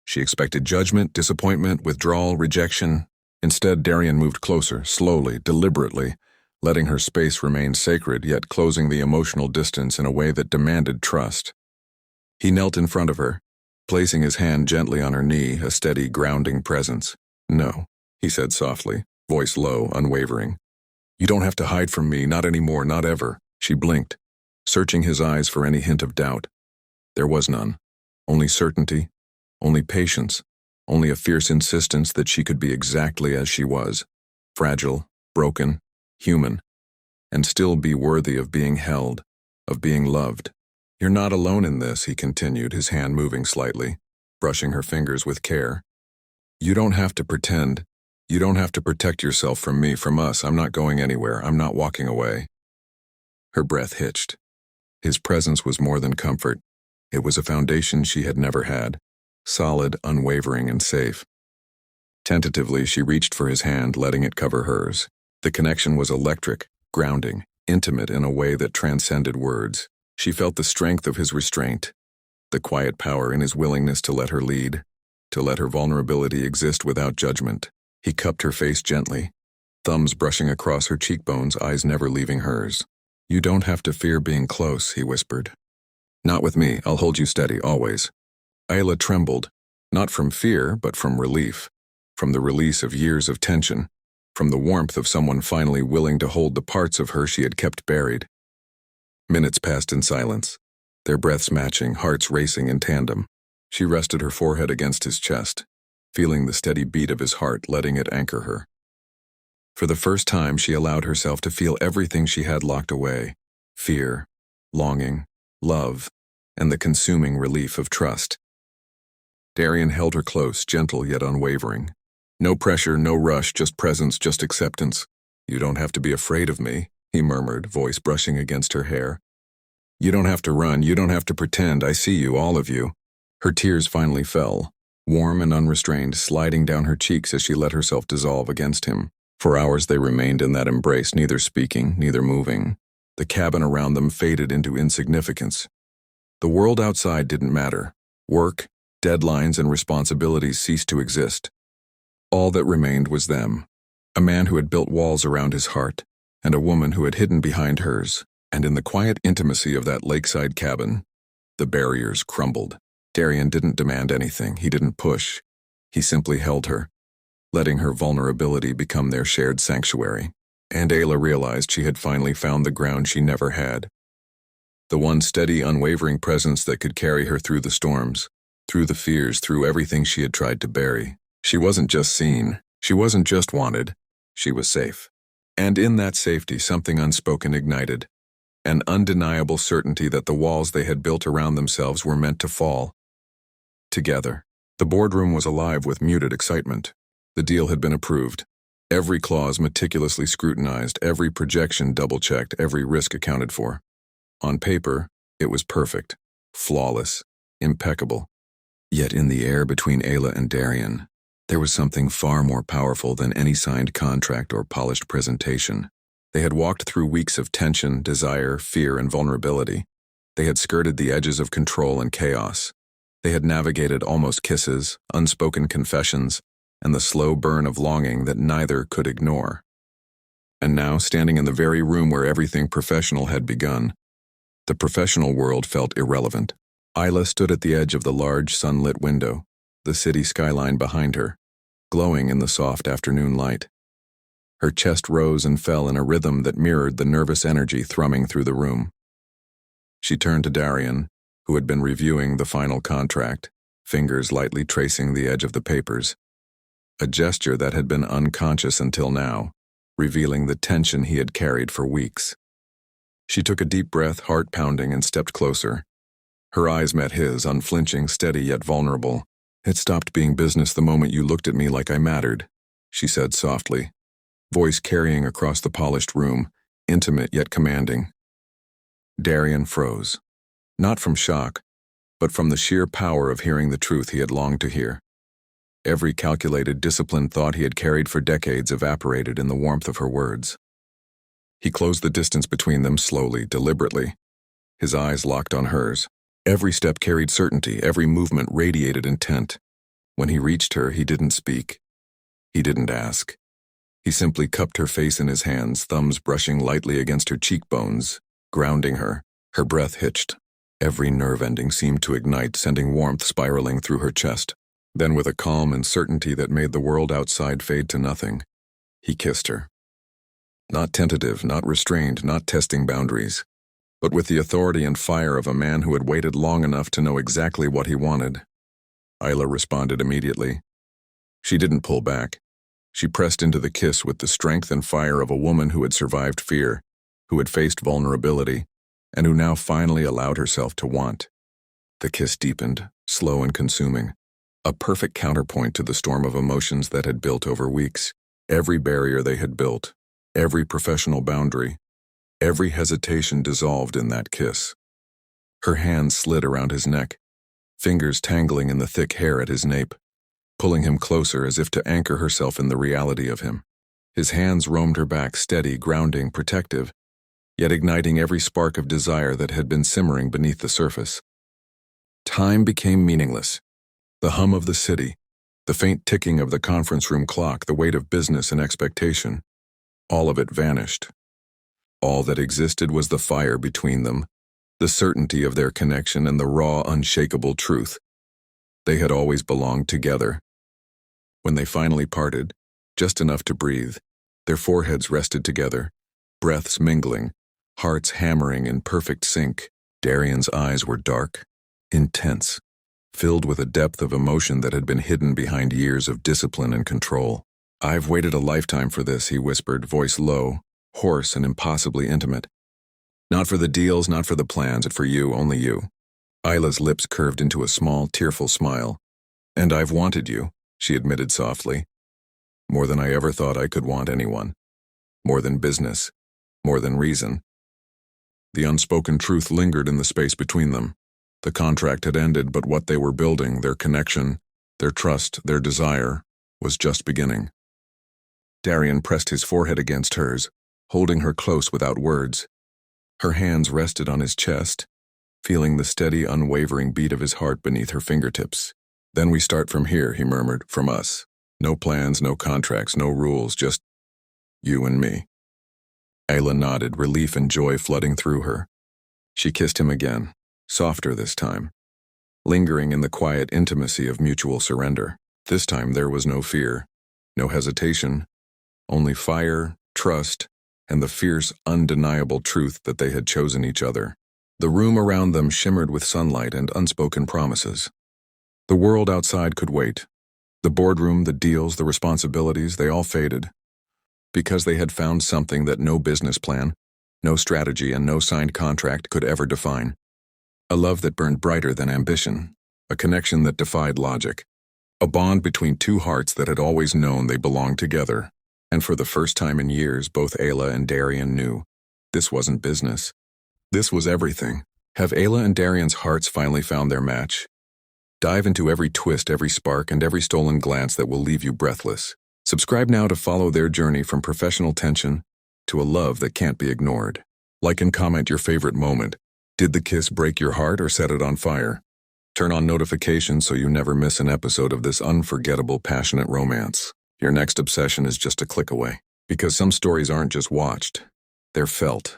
She expected judgment, disappointment, withdrawal, rejection. Instead, Darian moved closer, slowly, deliberately, letting her space remain sacred, yet closing the emotional distance in a way that demanded trust. He knelt in front of her, placing his hand gently on her knee, a steady, grounding presence. "No," he said softly, voice low, unwavering. "You don't have to hide from me, not anymore, not ever." She blinked, searching his eyes for any hint of doubt. There was none. Only certainty, only patience, only a fierce insistence that she could be exactly as she was, fragile, broken, human, and still be worthy of being held, of being loved. "You're not alone in this," he continued, his hand moving slightly, brushing her fingers with care. "You don't have to pretend. You don't have to protect yourself from me, from us. I'm not going anywhere. I'm not walking away." Her breath hitched. His presence was more than comfort. It was a foundation she had never had, solid, unwavering, and safe. Tentatively, she reached for his hand, letting it cover hers. The connection was electric, grounding, intimate in a way that transcended words. She felt the strength of his restraint, the quiet power in his willingness to let her lead, to let her vulnerability exist without judgment. He cupped her face gently, thumbs brushing across her cheekbones, eyes never leaving hers. "You don't have to fear being close," he whispered. "Not with me. I'll hold you steady, always." Ayla trembled, not from fear, but from relief, from the release of years of tension, from the warmth of someone finally willing to hold the parts of her she had kept buried. Minutes passed in silence, their breaths matching, hearts racing in tandem. She rested her forehead against his chest, feeling the steady beat of his heart, letting it anchor her. For the first time, she allowed herself to feel everything she had locked away: fear, longing, love, and the consuming relief of trust. Darian held her close, gentle yet unwavering. No pressure, no rush, just presence, just acceptance. "You don't have to be afraid of me," he murmured, voice brushing against her hair. "You don't have to run, you don't have to pretend. I see you, all of you." Her tears finally fell, warm and unrestrained, sliding down her cheeks as she let herself dissolve against him. For hours they remained in that embrace, neither speaking, neither moving. The cabin around them faded into insignificance. The world outside didn't matter. Work, deadlines, and responsibilities ceased to exist. All that remained was them. A man who had built walls around his heart, and a woman who had hidden behind hers. And in the quiet intimacy of that lakeside cabin, the barriers crumbled. Darian didn't demand anything. He didn't push. He simply held her, letting her vulnerability become their shared sanctuary. And Ayla realized she had finally found the ground she never had. The one steady, unwavering presence that could carry her through the storms, through the fears, through everything she had tried to bury. She wasn't just seen. She wasn't just wanted. She was safe. And in that safety, something unspoken ignited. An undeniable certainty that the walls they had built around themselves were meant to fall. Together. The boardroom was alive with muted excitement. The deal had been approved. Every clause meticulously scrutinized, every projection double-checked, every risk accounted for. On paper, it was perfect, flawless, impeccable. Yet in the air between Ayla and Darian, there was something far more powerful than any signed contract or polished presentation. They had walked through weeks of tension, desire, fear, and vulnerability. They had skirted the edges of control and chaos. They had navigated almost kisses, unspoken confessions, and the slow burn of longing that neither could ignore. And now, standing in the very room where everything professional had begun, the professional world felt irrelevant. Ayla stood at the edge of the large, sunlit window, the city skyline behind her, glowing in the soft afternoon light. Her chest rose and fell in a rhythm that mirrored the nervous energy thrumming through the room. She turned to Darian, who had been reviewing the final contract, fingers lightly tracing the edge of the papers. A gesture that had been unconscious until now, revealing the tension he had carried for weeks. She took a deep breath, heart pounding, and stepped closer. Her eyes met his, unflinching, steady yet vulnerable. "It stopped being business the moment you looked at me like I mattered," she said softly, voice carrying across the polished room, intimate yet commanding. Darian froze, not from shock, but from the sheer power of hearing the truth he had longed to hear. Every calculated, disciplined thought he had carried for decades evaporated in the warmth of her words. He closed the distance between them slowly, deliberately. His eyes locked on hers. Every step carried certainty, every movement radiated intent. When he reached her, he didn't speak. He didn't ask. He simply cupped her face in his hands, thumbs brushing lightly against her cheekbones, grounding her. Her breath hitched. Every nerve ending seemed to ignite, sending warmth spiraling through her chest. Then, with a calm and certainty that made the world outside fade to nothing, he kissed her. Not tentative, not restrained, not testing boundaries, but with the authority and fire of a man who had waited long enough to know exactly what he wanted. Ayla responded immediately. She didn't pull back. She pressed into the kiss with the strength and fire of a woman who had survived fear, who had faced vulnerability, and who now finally allowed herself to want. The kiss deepened, slow and consuming, a perfect counterpoint to the storm of emotions that had built over weeks. Every barrier they had built, every professional boundary, every hesitation dissolved in that kiss. Her hands slid around his neck, fingers tangling in the thick hair at his nape, pulling him closer as if to anchor herself in the reality of him. His hands roamed her back, steady, grounding, protective, yet igniting every spark of desire that had been simmering beneath the surface. Time became meaningless. The hum of the city, the faint ticking of the conference room clock, the weight of business and expectation, all of it vanished. All that existed was the fire between them, the certainty of their connection and the raw, unshakable truth. They had always belonged together. When they finally parted, just enough to breathe, their foreheads rested together, breaths mingling, hearts hammering in perfect sync. Darian's eyes were dark, intense, filled with a depth of emotion that had been hidden behind years of discipline and control. "I've waited a lifetime for this," he whispered, voice low, hoarse and impossibly intimate. "Not for the deals, not for the plans, but for you, only you." Ayla's lips curved into a small, tearful smile. "And I've wanted you," she admitted softly. "More than I ever thought I could want anyone. More than business. More than reason." The unspoken truth lingered in the space between them. The contract had ended, but what they were building, their connection, their trust, their desire, was just beginning. Darian pressed his forehead against hers, holding her close without words. Her hands rested on his chest, feeling the steady, unwavering beat of his heart beneath her fingertips. "Then we start from here," he murmured, "from us. No plans, no contracts, no rules, just you and me." Ayla nodded, relief and joy flooding through her. She kissed him again, softer this time, lingering in the quiet intimacy of mutual surrender. This time there was no fear, no hesitation, only fire, trust, and the fierce, undeniable truth that they had chosen each other. The room around them shimmered with sunlight and unspoken promises. The world outside could wait. The boardroom, the deals, the responsibilities, they all faded. Because they had found something that no business plan, no strategy, and no signed contract could ever define. A love that burned brighter than ambition, a connection that defied logic, a bond between two hearts that had always known they belonged together. And for the first time in years, both Ayla and Darian knew this wasn't business. This was everything. Have Ayla and Darian's hearts finally found their match? Dive into every twist, every spark, and every stolen glance that will leave you breathless. Subscribe now to follow their journey from professional tension to a love that can't be ignored. Like and comment your favorite moment. Did the kiss break your heart or set it on fire? Turn on notifications so you never miss an episode of this unforgettable, passionate romance. Your next obsession is just a click away. Because some stories aren't just watched, they're felt.